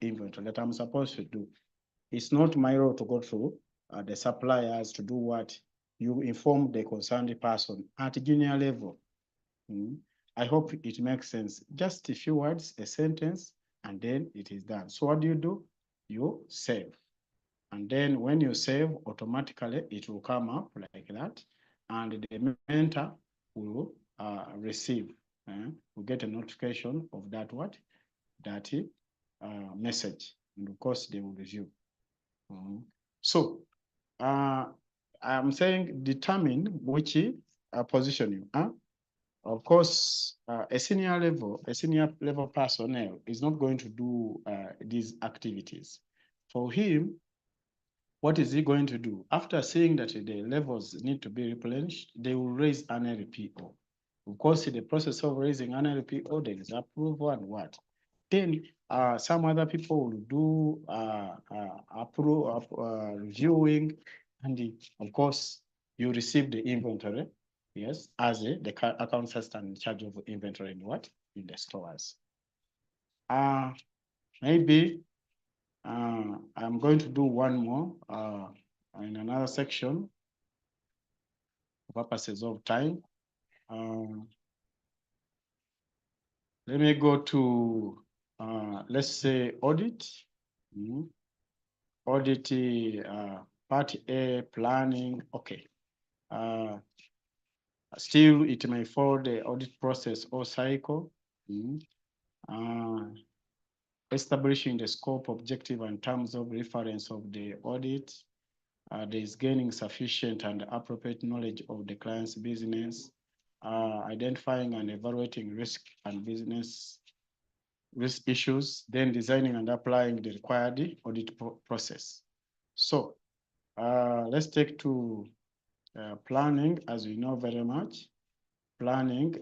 inventory that I'm supposed to do. It's not my role to go through the suppliers to do what you inform the concerned person at junior level. I hope it makes sense. Just a few words, a sentence, and then it is done. So what do? You save. And then when you save, automatically it will come up like that. And the mentor will receive, will get a notification of that that message. And of course, they will review. So I'm saying determine which position you are. Of course, a senior level personnel is not going to do these activities. For him, what is he going to do? After seeing that the levels need to be replenished, they will raise an LPO. Of course, in the process of raising an LPO, there is approval and what? Then some other people will do reviewing, and of course, you receive the inventory, yes, as the account assistant in charge of inventory in what? In the stores. Maybe I'm going to do one more in another section for purposes of time. Let me go to, let's say, audit. Audit, part A, planning, okay. Still, it may follow the audit process or cycle. Establishing the scope, objective, and terms of reference of the audit. There is gaining sufficient and appropriate knowledge of the client's business, identifying and evaluating risk and business risk issues, then designing and applying the required audit process. So let's take to planning, as we know very much. Planning,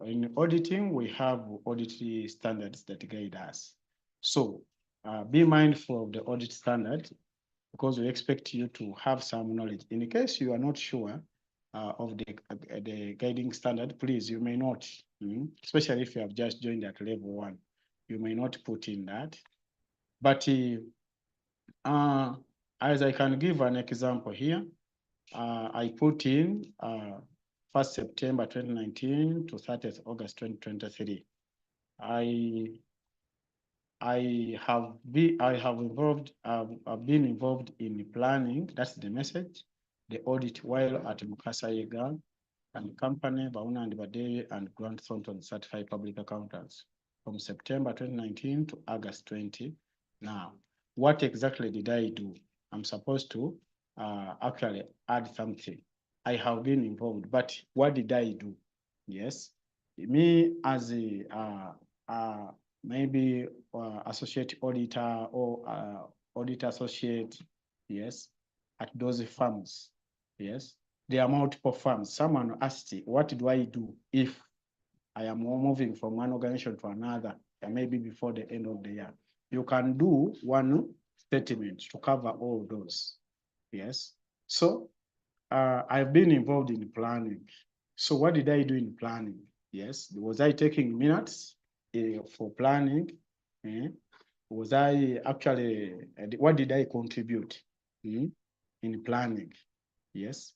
in auditing, we have audit standards that guide us. So be mindful of the audit standard because we expect you to have some knowledge. In case you are not sure of the guiding standard, please, you may not, especially if you have just joined at level 1, you may not put in that. But as I can give an example here, I put in 1st September 2019 to 30th August 2023. I've been involved in planning, that's the message, the audit while at Mukasa Yegan and Company, Bauna and Badeye and Grant Thornton Certified Public Accountants from September 2019 to August 20. Now, what exactly did I do? I'm supposed to actually add something. I have been involved, but what did I do? Yes, me as a maybe associate auditor or audit associate, yes, at those firms, yes. There are multiple firms. Someone asked, what do I do if I am moving from one organization to another, and maybe before the end of the year? You can do one statement to cover all those, yes. So I've been involved in planning. So what did I do in planning? Yes, was I taking minutes for planning? Was I actually, what did I contribute in planning? Yes,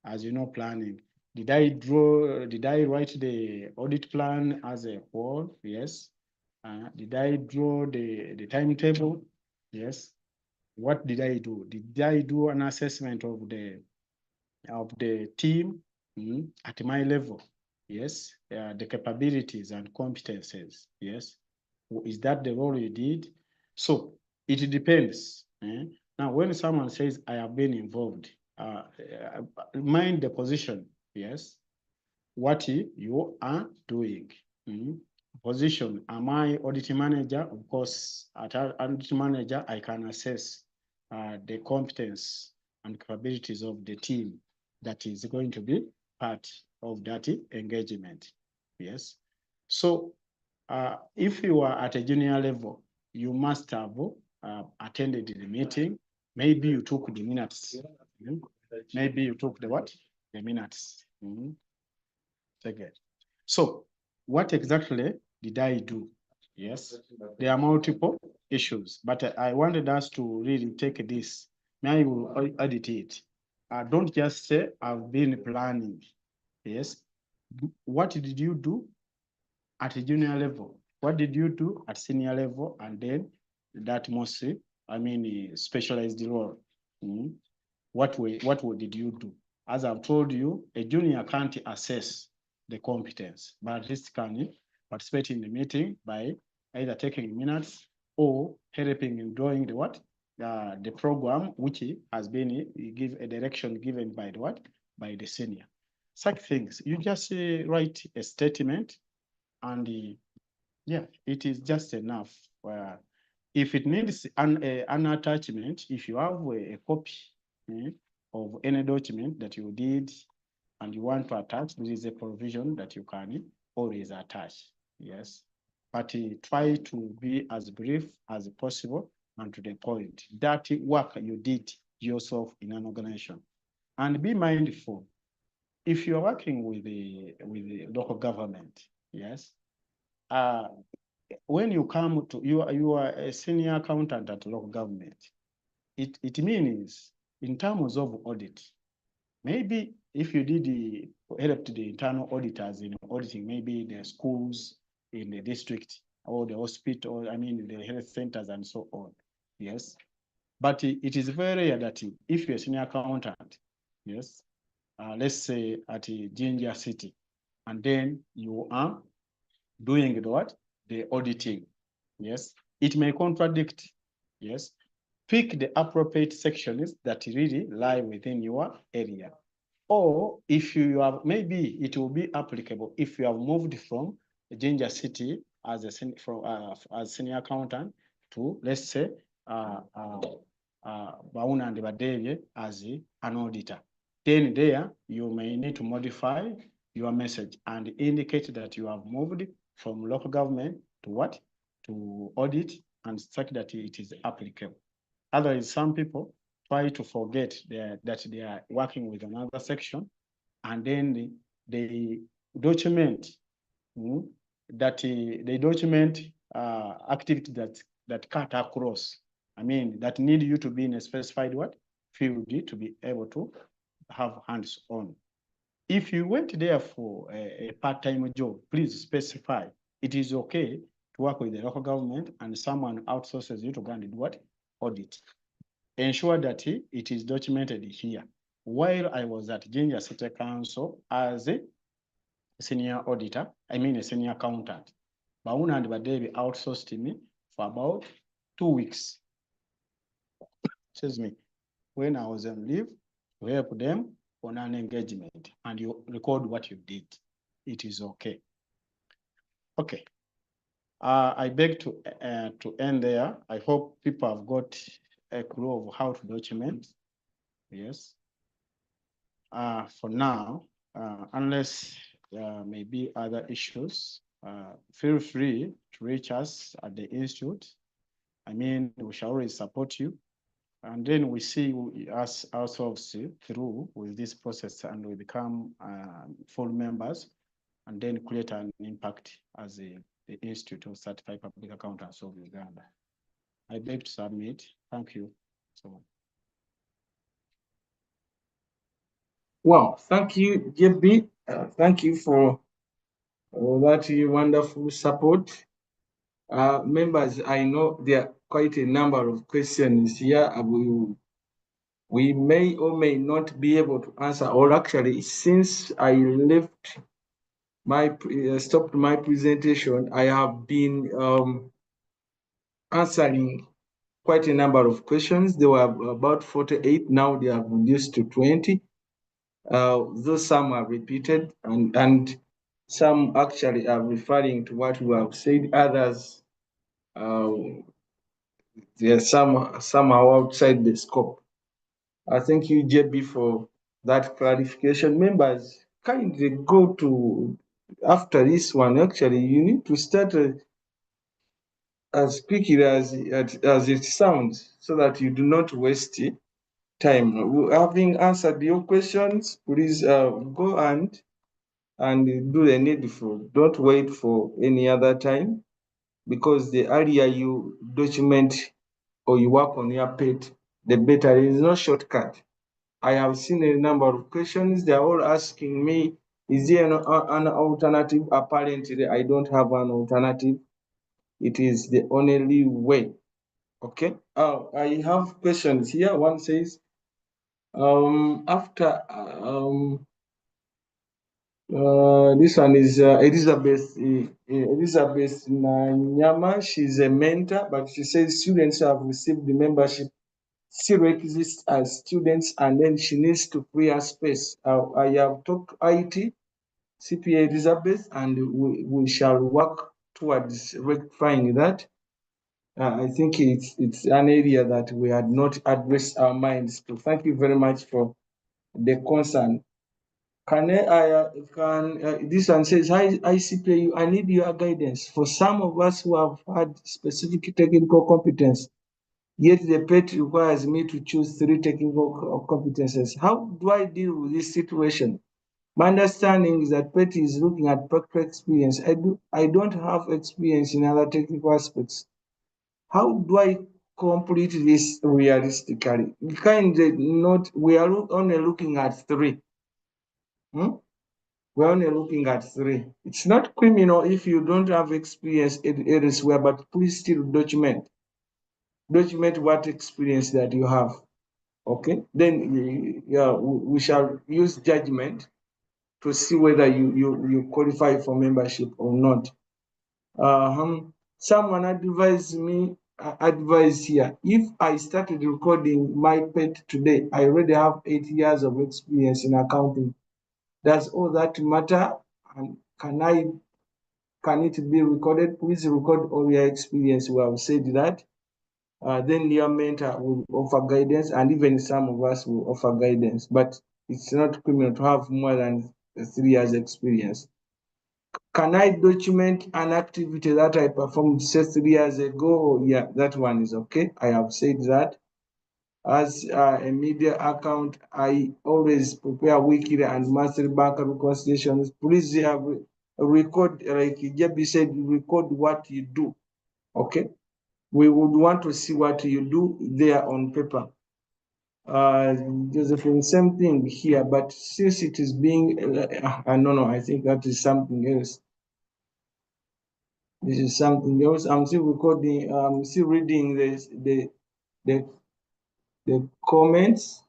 as you know, planning. Did I write the audit plan as a whole? Yes. Did I draw the timetable? Yes. What did I do? Did I do an assessment of the team at my level? Yes. The capabilities and competences. Yes. Is that the role you did? So it depends. Now, when someone says, I have been involved, mind the position, yes, what you are doing. Position, am I audit manager? Of course, at audit manager, I can assess the competence and capabilities of the team that is going to be part of that engagement, yes. So if you are at a junior level, you must have attended the meeting. Maybe you took the minutes. Maybe you took the what? The minutes. Okay. So what exactly did I do? Yes, there are multiple issues, but I wanted us to really take this. Now I will edit it. Don't just say I've been planning. Yes. What did you do at a junior level? What did you do at senior level? And then that mostly, specialized role. What did you do? As I've told you, a junior can't assess the competence, but at least can participate in the meeting by either taking minutes or helping in drawing the what? The program, which has been give a direction given by the what? By the senior. Such things, you just write a statement and yeah, it is just enough. If it needs an attachment, if you have a copy of any document that you did and you want to attach, there is a provision that you can always attach. Yes, but try to be as brief as possible and to the point. That work you did yourself in an organization, and be mindful. If you are working with the local government, yes, when you come to you are a senior accountant at local government, it means in terms of audit, maybe if you did help to the internal auditors in auditing, maybe the schools in the district or the hospital, the health centers and so on. Yes. But it is very rare that if you're a senior accountant, yes, let's say at Jinja City, and then you are doing the what? The auditing. Yes. It may contradict. Yes. Pick the appropriate sections that really lie within your area. Or if you have, maybe it will be applicable if you have moved from Jinja City as a senior accountant to, let's say, Bauna and Badeye as an auditor. Then there, you may need to modify your message and indicate that you have moved from local government to what? To audit, and check that it is applicable. Otherwise, some people try to forget that they are working with another section, and then they document they document activities that cut across. I mean, that need you to be in a specified field to be able to have hands-on. If you went there for a part-time job, please specify. It is okay to work with the local government and someone outsources you to go and do what? Audit. Ensure that it is documented here. While I was at Jinja City Council as a senior auditor, I mean a senior accountant, Bauna and Badevi outsourced me for about 2 weeks. Excuse me. When I was on leave, to help them on an engagement, and you record what you did. It is okay. Okay. I beg to end there. I hope people have got a clue of how to document. Yes. For now, unless there may be other issues, feel free to reach us at the Institute. I mean, we shall always support you. And then we see us ourselves through with this process, and we become full members, and then create an impact as the Institute of Certified Public Accountants of Uganda. I beg to submit. Thank you so much. Wow, thank you, JB. Thank you for that wonderful support. Members, I know there are quite a number of questions here. We may or may not be able to answer, or actually, since I left stopped my presentation, I have been answering quite a number of questions. There were about 48, now they have reduced to 20. Though some are repeated and some actually are referring to what we have said, others they are somehow outside the scope. I thank you, JB, for that clarification. Members, kindly go to, after this one, actually, you need to start as quickly as it sounds, so that you do not waste time. Having answered your questions, please go and do the needful. Don't wait for any other time, because the earlier you document or you work on your PET, the better. There is no shortcut. I have seen a number of questions. They are all asking me, is there an alternative? Apparently, I don't have an alternative. It is the only way. Okay. I have questions here. One says, after this one is Elizabeth Nanyama. She's a mentor, but she says students have received the membership. Still exists as students, and then she needs to clear space. I have talked to IT, CPA Elizabeth, and we shall work towards rectifying that. I think it's an area that we had not addressed our minds to. Thank you very much for the concern. This one says, hi ICPU, I need your guidance. For some of us who have had specific technical competence, yet the PET requires me to choose 3 technical competences. How do I deal with this situation? My understanding is that PET is looking at practical experience. I don't have experience in other technical aspects. How do I complete this realistically? We are only looking at 3. We're only looking at 3. It's not criminal if you don't have experience elsewhere, but please still document what experience that you have. Okay, then we shall use judgment to see whether you qualify for membership or not. Someone advised here, if I started recording my PET today, I already have 8 years of experience in accounting. Does all that matter? And can it be recorded? Please record all your experience. We have said that. Then your mentor will offer guidance, and even some of us will offer guidance. But it's not criminal to have more than 3 years experience. Can I document an activity that I performed say 3 years ago? Yeah, that one is okay. I have said that. As a media account, I always prepare weekly and monthly bank reconciliations. Please record, like Jebi said, record what you do. Okay, we would want to see what you do there on paper. Josephine, same thing here, but since it is being, I don't know, I think that is something else. This is something else. I'm still recording, I'm still reading the comments.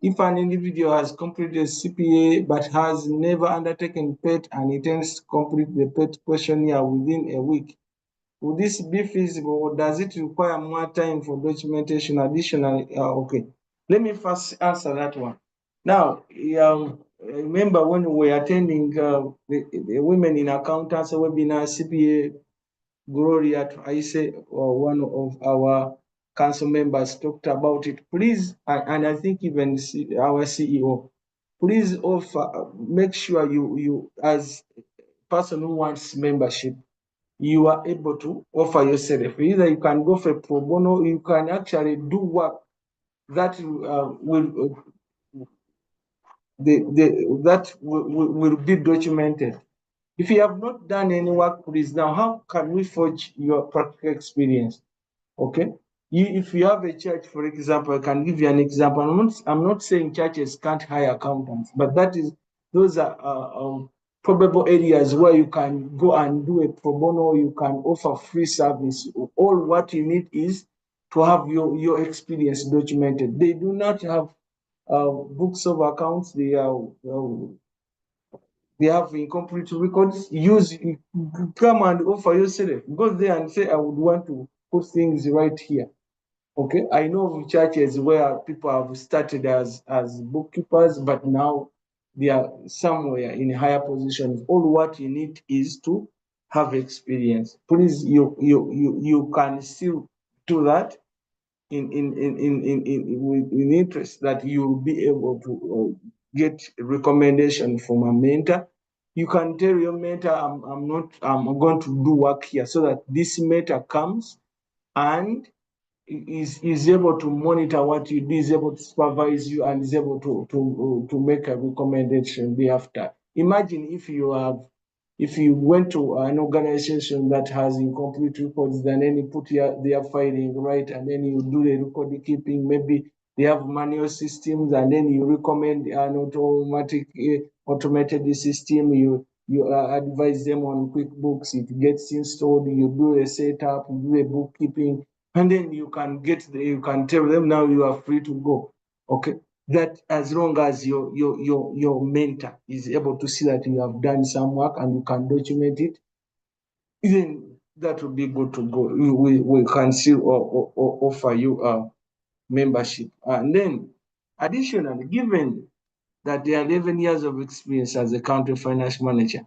If an individual has completed CPA but has never undertaken PET and intends to complete the PET questionnaire within a week, would this be feasible or does it require more time for documentation additionally? Okay, let me first answer that one. Now, remember when we were attending the Women in Accountancy webinar, CPA Gloria Aise, one of our council members, talked about it. Please, and I think even our CEO, please offer, make sure you as person who wants membership, you are able to offer yourself. Either you can go for pro bono, you can actually do work that will will be documented. If you have not done any work, please, now how can we forge your practical experience? Okay. If you have a church, for example, I can give you an example. I'm not saying churches can't hire accountants, but those are probable areas where you can go and do a pro bono, you can offer free service. All what you need is to have your experience documented. They do not have books of accounts. They have incomplete records. Come and offer yourself. Go there and say, I would want to put things right here. Okay, I know of churches where people have started as bookkeepers, but now they are somewhere in higher positions. All what you need is to have experience. Please, you can still do that in interest that you'll be able to get recommendation from a mentor. You can tell your mentor, I'm going to do work here, so that this mentor comes and is able to monitor what you do, is able to supervise you, and is able to make a recommendation thereafter. Imagine if you went to an organization that has incomplete records, then you put their filing right, and then you do the record keeping. Maybe they have manual systems, and then you recommend an automated system. You advise them on QuickBooks. It gets installed. You do a setup, you do a bookkeeping, and then you can tell them now you are free to go. Okay, that as long as your mentor is able to see that you have done some work and you can document it, then that will be good to go. We can still offer you membership. And then additionally, given that they are 11 years of experience as a county finance manager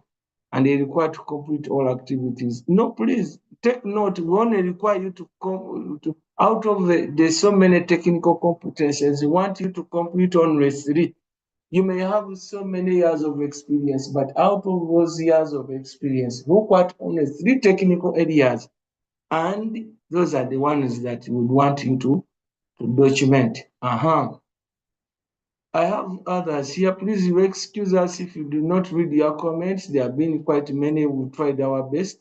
and they require to complete all activities. No, please take note. We only require you to come to out of the so many technical competencies. We want you to complete only 3. You may have so many years of experience, but out of those years of experience, look at only 3 technical areas, and those are the ones that we would want you to document. I have others here. Please excuse us if you do not read your comments. There have been quite many. We tried our best.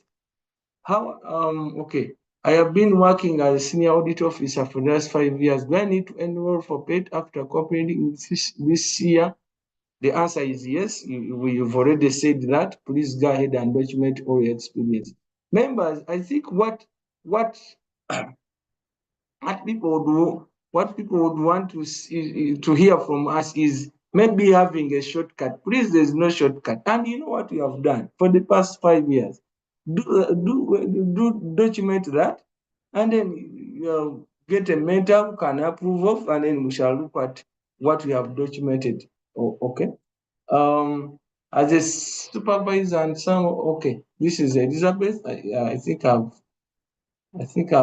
Okay. I have been working as a senior audit officer for the last 5 years. Do I need to enroll for PET after completing this year? The answer is yes. You've already said that. Please go ahead and document all your experience. Members, I think what what people would want to hear from us is maybe having a shortcut. Please, there's no shortcut. And you know what we have done for the past 5 years? Do document that, and then get a mentor who can approve of, and then we shall look at what we have documented. Okay. As a supervisor and some, okay, this is Elizabeth. I think I've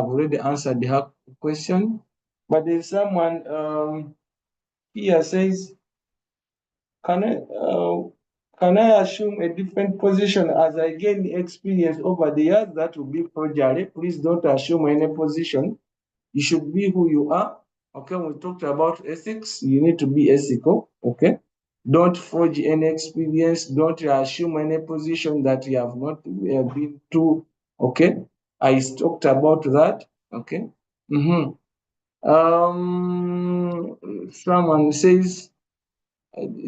already answered her question, but there's someone here says, can can I assume a different position as I gain experience over the years? That will be forgery. Please don't assume any position. You should be who you are. Okay, we talked about ethics. You need to be ethical. Okay, don't forge any experience. Don't assume any position that you have not been to. Okay, I talked about that. Okay. Mm-hmm. Someone says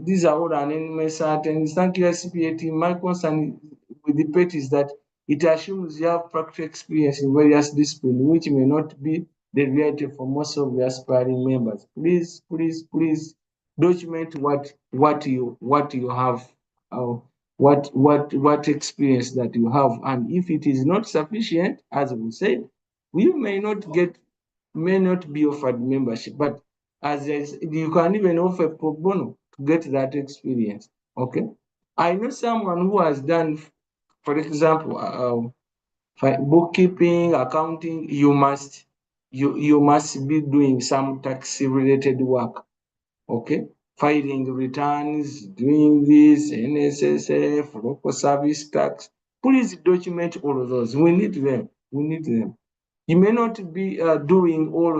these are all anonymous items. Thank you, SCPA team. My concern with the PET is that it assumes you have practical experience in various disciplines, which may not be the reality for most of the aspiring members. Please document what you have, uh, what experience that you have, and if it is not sufficient, as we said, we may not be offered membership, but as you can even offer pro bono to get that experience. Okay, I know someone who has done, for example, bookkeeping, accounting. You must be doing some tax related work. Okay, filing returns, doing this, NSSF, local service tax. Please document all of those. We need them. We need them. You may not be doing all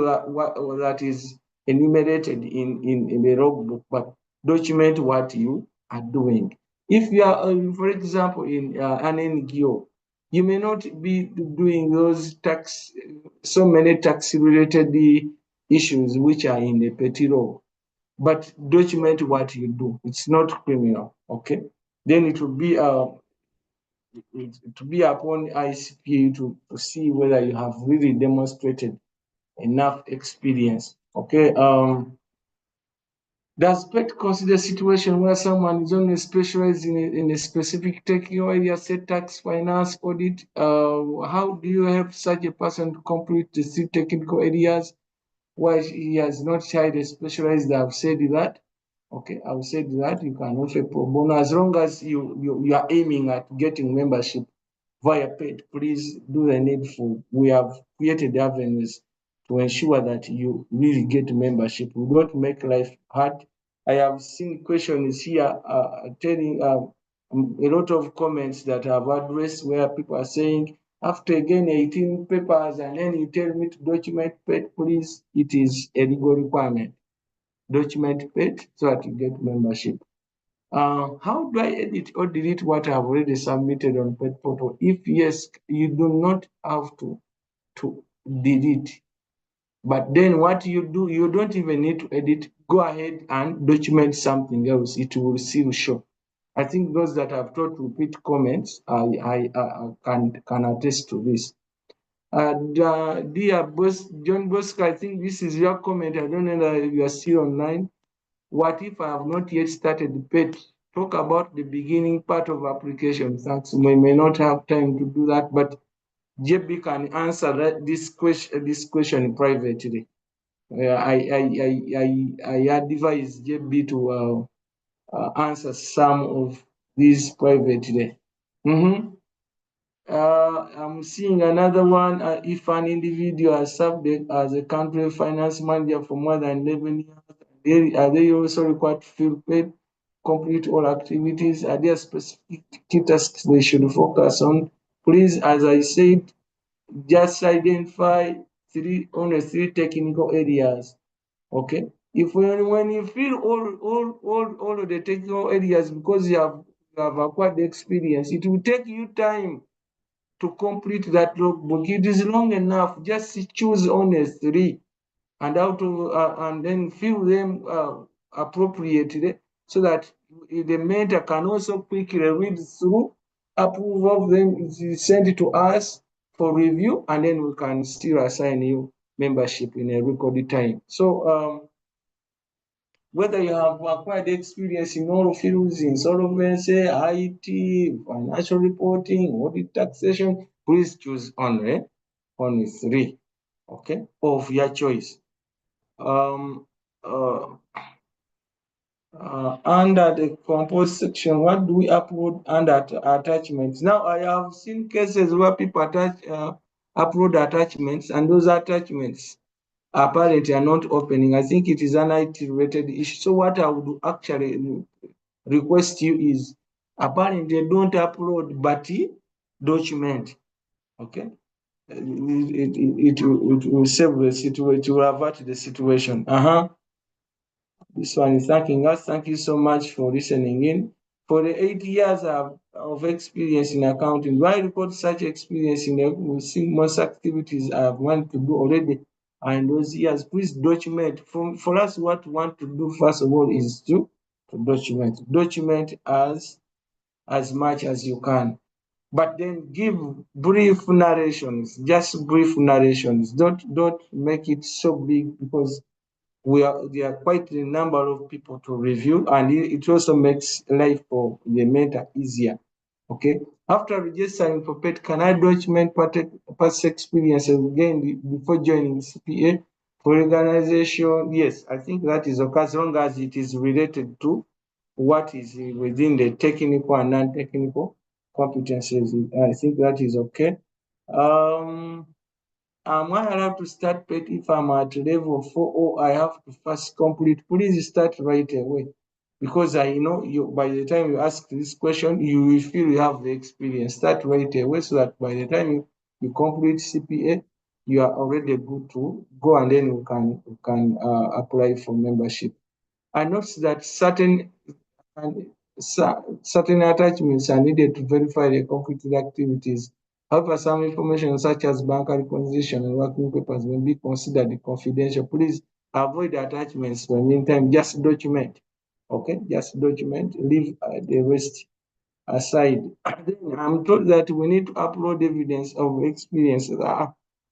that is enumerated in the logbook, but document what you are doing. If you are, for example, in an NGO, you may not be doing those so many tax-related issues which are in the petty law, but document what you do. It's not criminal, okay? Then it will be to be upon ICPA to see whether you have really demonstrated enough experience. Okay. Does PET consider situation where someone is only specialized in a specific technical area, say tax, finance, audit? How do you help such a person to complete the three technical areas while he has not highly specialized? I've said that. Okay, I've said that you can offer pro bono as long as you are aiming at getting membership via PET. Please do the needful. We have created avenues to ensure that you really get membership. We don't make life hard. I have seen questions here telling a lot of comments that I've addressed where people are saying, after again 18 papers and then you tell me to document PET, please, it is a legal requirement. Document PET so that you get membership. How do I edit or delete what I've already submitted on PET portal? If yes, you do not have to delete. But then what you do, you don't even need to edit. Go ahead and document something else. It will still show. I think those that have taught repeat comments, I can attest to this. Dear John Bosco, I think this is your comment. I don't know that you are still online. What if I have not yet started the PET? Talk about the beginning part of application. Thanks. We may not have time to do that, but JB can answer this question privately. I advise JB to answer some of these privately. I'm seeing another one. If an individual has served as a country finance manager for more than 11 years, are they also required to fill PET, complete all activities? Are there specific key tasks they should focus on? Please, as I said, just identify only three technical areas. Okay. If when you fill all of the technical areas because you have acquired the experience, it will take you time to complete that logbook. It is long enough. Just choose only three and and then fill them appropriately so that the mentor can also quickly read through, approve of them, send it to us for review, and then we can still assign you membership in a record time. So whether you have acquired experience in all fields, insolvency, IT, financial reporting, audit, taxation, please choose only three, okay, of your choice. Under the compose section, what do we upload under attachments? Now, I have seen cases where people upload attachments, and those attachments apparently are not opening. I think it is an IT related issue. So what I would actually request you is apparently don't upload but document. Okay, it will save the situation, it will avert the situation. This one is thanking us. Thank you so much for listening in. For the 8 years of experience in accounting, do I report such experience in most activities I have wanted to do already? And those years, please document. For us, what we want to do first of all is to document. Document as much as you can. But then give brief narrations, just brief narrations. Don't make it so big, because there are quite a number of people to review, and it also makes life for the mentor easier. Okay. After registering for PET, can I document past experiences again before joining CPA? For organization, yes, I think that is okay, as long as it is related to what is within the technical and non-technical competencies. I think that is okay. Am I allowed to start PET if I'm at level 4, or I have to first complete? Please start right away, because I know you, by the time you ask this question, you will feel you have the experience. Start right away, so that by the time you complete CPA, you are already good to go, and then you can apply for membership. I noticed that certain attachments are needed to verify the completed activities. However, some information such as bank reconciliation and working papers may be considered confidential. Please avoid attachments for the meantime. Just document. Okay, just document. Leave the rest aside. Then I'm told that we need to upload evidence of experience.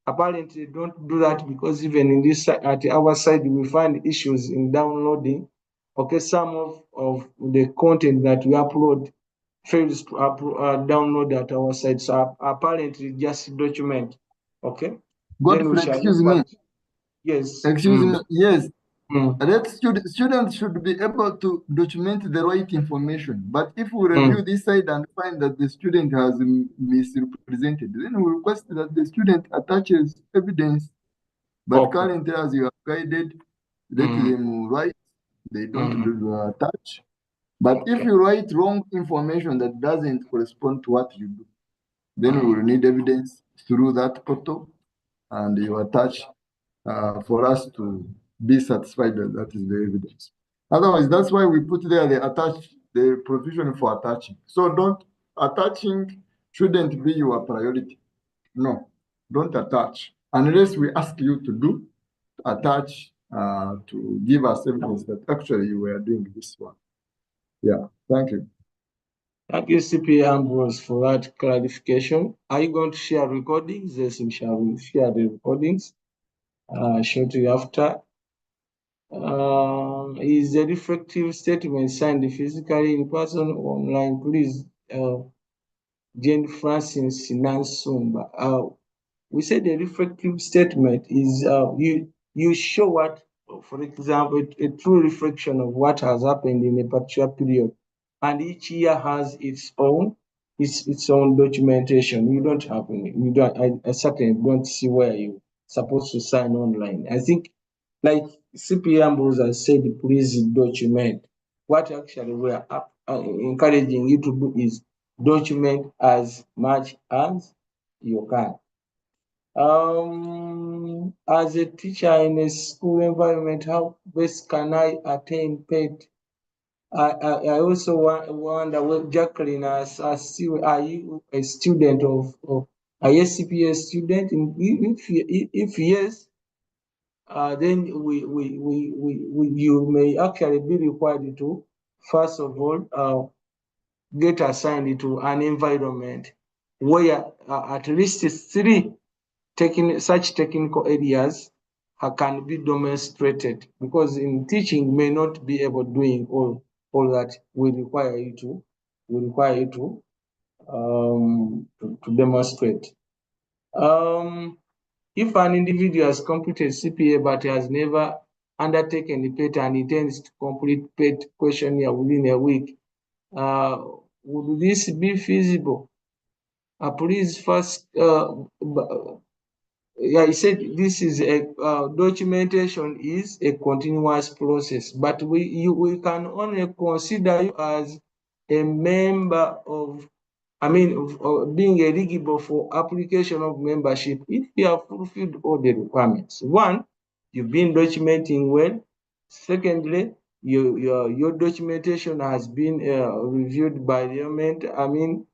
Apparently, don't do that, because even in this at our side, we find issues in downloading. Okay, some of the content that we upload fails to download at our side. So apparently, just document. Okay, then we Godfrey, shall excuse look me. at. Yes. Excuse me. Yes, Mm, that students should be able to document the right information. But if we mm, review this side and find that the student has misrepresented, then we request that the student attaches evidence. But okay. currently, as you are guided, let Mm, them write. They don't mm, attach. But if okay. you write wrong information that doesn't correspond to what you do, then we Mm. will need evidence through that portal, and you attach for us to be satisfied that that is the evidence. Otherwise, that's why we put there the provision for attaching. So don't attaching shouldn't be your priority. No, don't attach unless we ask you to do attach to give us evidence that actually you were doing this one. Yeah, thank you. Thank you, CPA Ambrose, for that clarification. Are you going to share recordings? Yes, we shall share the recordings shortly after. Is a reflective statement signed physically, in person, or online? Please, Jane Francis Nansumba. We say the reflective statement is you show what, for example, a true reflection of what has happened in a particular period, and each year has its own documentation. You don't have any, you don't. I certainly don't see where you supposed to sign online. I think, like CP Ambrose has said, please document. What actually we are encouraging you to do is document as much as you can. As a teacher in a school environment, how best can I attain PET? I also wonder, well, Jacqueline, are you a student of a CPA student? If yes, then you may actually be required to, first of all, get assigned to an environment where at least three such technical areas can be demonstrated, because in teaching may not be able doing all that we require you to demonstrate. If an individual has completed CPA but has never undertaken the PET and intends to complete PET questionnaire within a week, would this be feasible? Please first, yeah, he said this is a documentation is a continuous process, but we can only consider you as a member of, of being eligible for application of membership if you have fulfilled all the requirements. One, you've been documenting well. Secondly, your documentation has been reviewed by your mentor,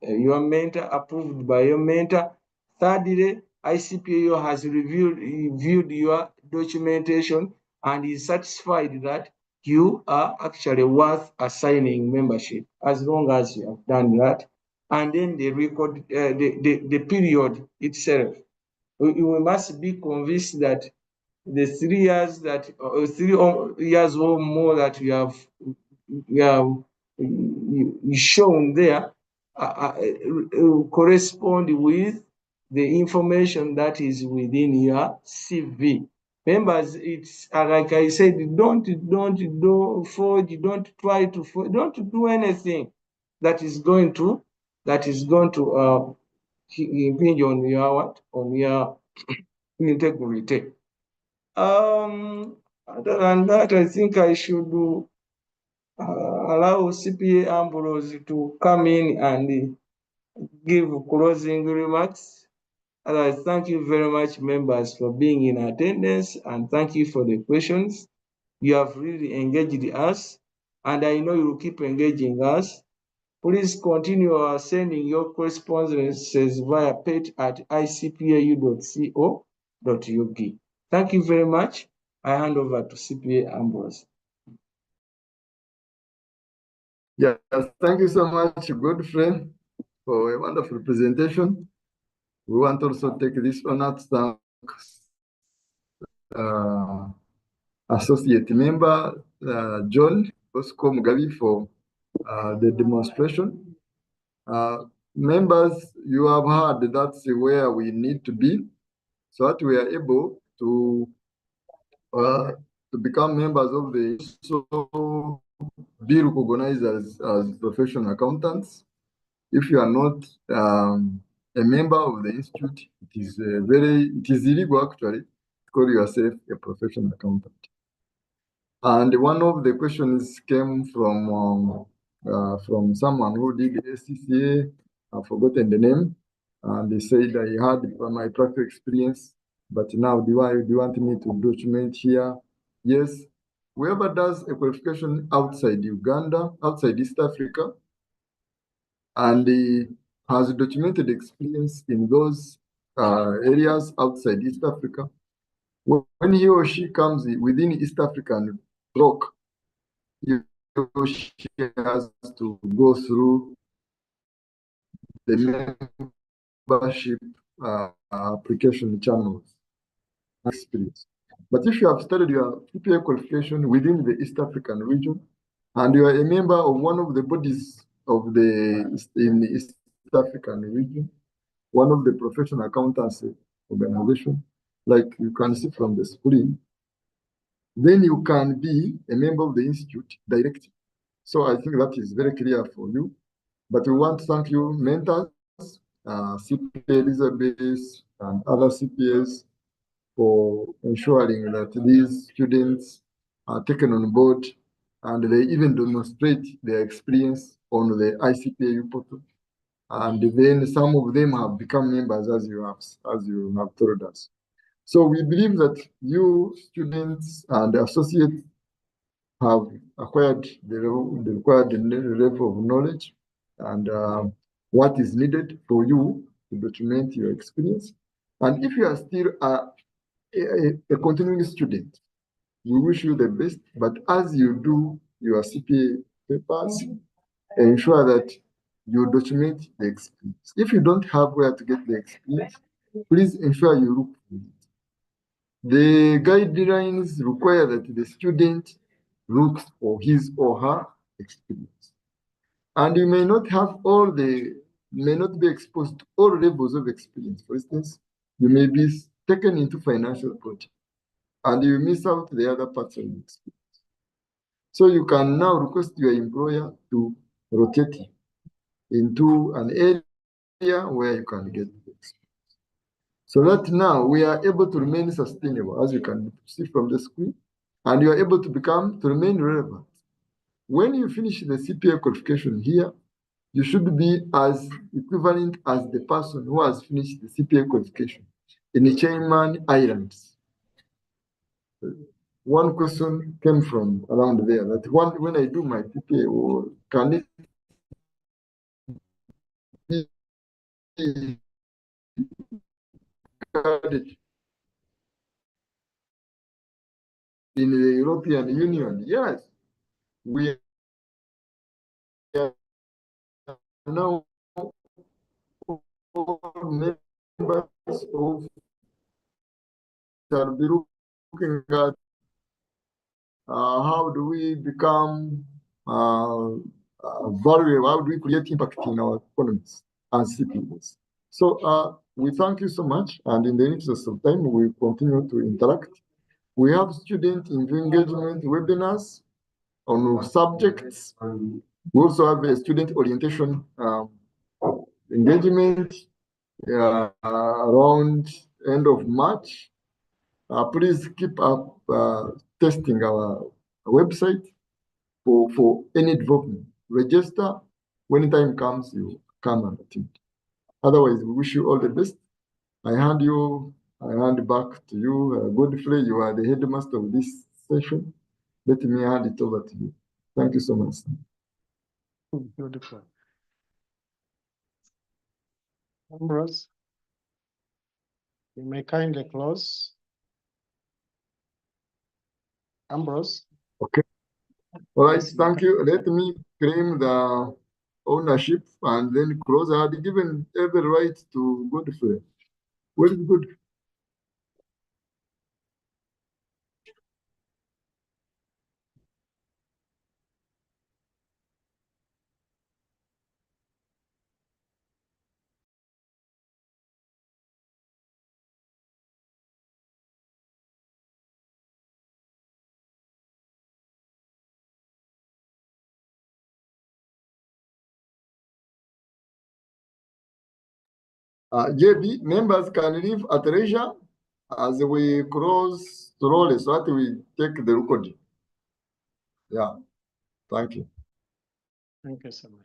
your mentor, approved by your mentor. Thirdly, ICPAU has reviewed your documentation and is satisfied that you are actually worth assigning membership as long as you have done that. And then the record, the period itself, we must be convinced that the 3 years that 3 years or more that you have shown there correspond with the information that is within your CV. Members, it's like I said, don't do forge, don't try to forge, don't do anything that is going to impinge on your what? On your integrity. Other than that, I think I should allow CPA Ambrose to come in and give closing remarks. Otherwise, thank you very much, members, for being in attendance, and thank you for the questions. You have really engaged us, and I know you will keep engaging us. Please continue sending your correspondences via pet@icpau.co.uk. Thank you very much. I hand over to CPA Ambrose. Yes, thank you so much, Godfrey, for a wonderful presentation. We want also to take this honor to thank Associate Member John Bosco Mugabi for the demonstration. Members, you have heard that's where we need to be so that we are able to become members of the so be recognized as professional accountants. If you are not a member of the institute, it is illegal actually to call yourself a professional accountant. And one of the questions came from someone who did SCCA. I've forgotten the name, and they said I had my practical experience, but now do you want me to document here? Yes. Whoever does a qualification outside Uganda, outside East Africa, and has documented experience in those areas outside East Africa, when he or she comes within East African bloc, he or she has to go through the membership application channels experience. But if you have started your CPA qualification within the East African region, and you are a member of one of the bodies of in the East African region, one of the professional accountancy organization, like you can see from the screen, then you can be a member of the institute directly. So I think that is very clear for you. But we want to thank you, mentors, CPA Elizabeth and other CPAs, for ensuring that these students are taken on board and they even demonstrate their experience on the ICPAU portal. And then some of them have become members, as you have told us. So we believe that you students and associates have acquired the required level of knowledge and what is needed for you to document your experience. And if you are still a continuing student, we wish you the best. But as you do your CPA papers, ensure that you document the experience. If you don't have where to get the experience, please ensure you look for it. The guidelines require that the student looks for his or her experience. And you may not have may not be exposed to all levels of experience. For instance, you may be taken into financial project and you miss out the other parts of the experience. So you can now request your employer to rotate you into an area where you can get the experience. So that now we are able to remain sustainable, as you can see from the screen, and you are able to remain relevant. When you finish the CPA qualification here, you should be as equivalent as the person who has finished the CPA qualification in the Cayman Islands. One question came from around there that when I do my CPA, can it be credit in the European Union? Yes, we are now members of shall be looking at how do we become valuable, how do we create impact in our economies and citizens. So we thank you so much, and in the interest of time, we continue to interact. We have student engagement webinars on subjects. We also have a student orientation engagement around end of March. Please keep up testing our website for any development. Register when the time comes, you come and attend. Otherwise, we wish you all the best. I hand back to you, Godfrey. You are the headmaster of this session. Let me hand it over to you. Thank you so much. Beautiful. Ambrose, you may kindly close. Ambrose. Okay. All right. Thank you. Let me claim the ownership and then close. I had given every right to Godfrey. Very good. JB, members can leave at leisure as we close slowly so that we take the recording. Yeah, thank you. Thank you so much.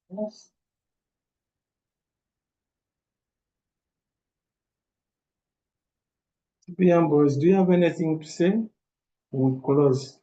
Yes. CPM boys, do you have anything to say? We'll close.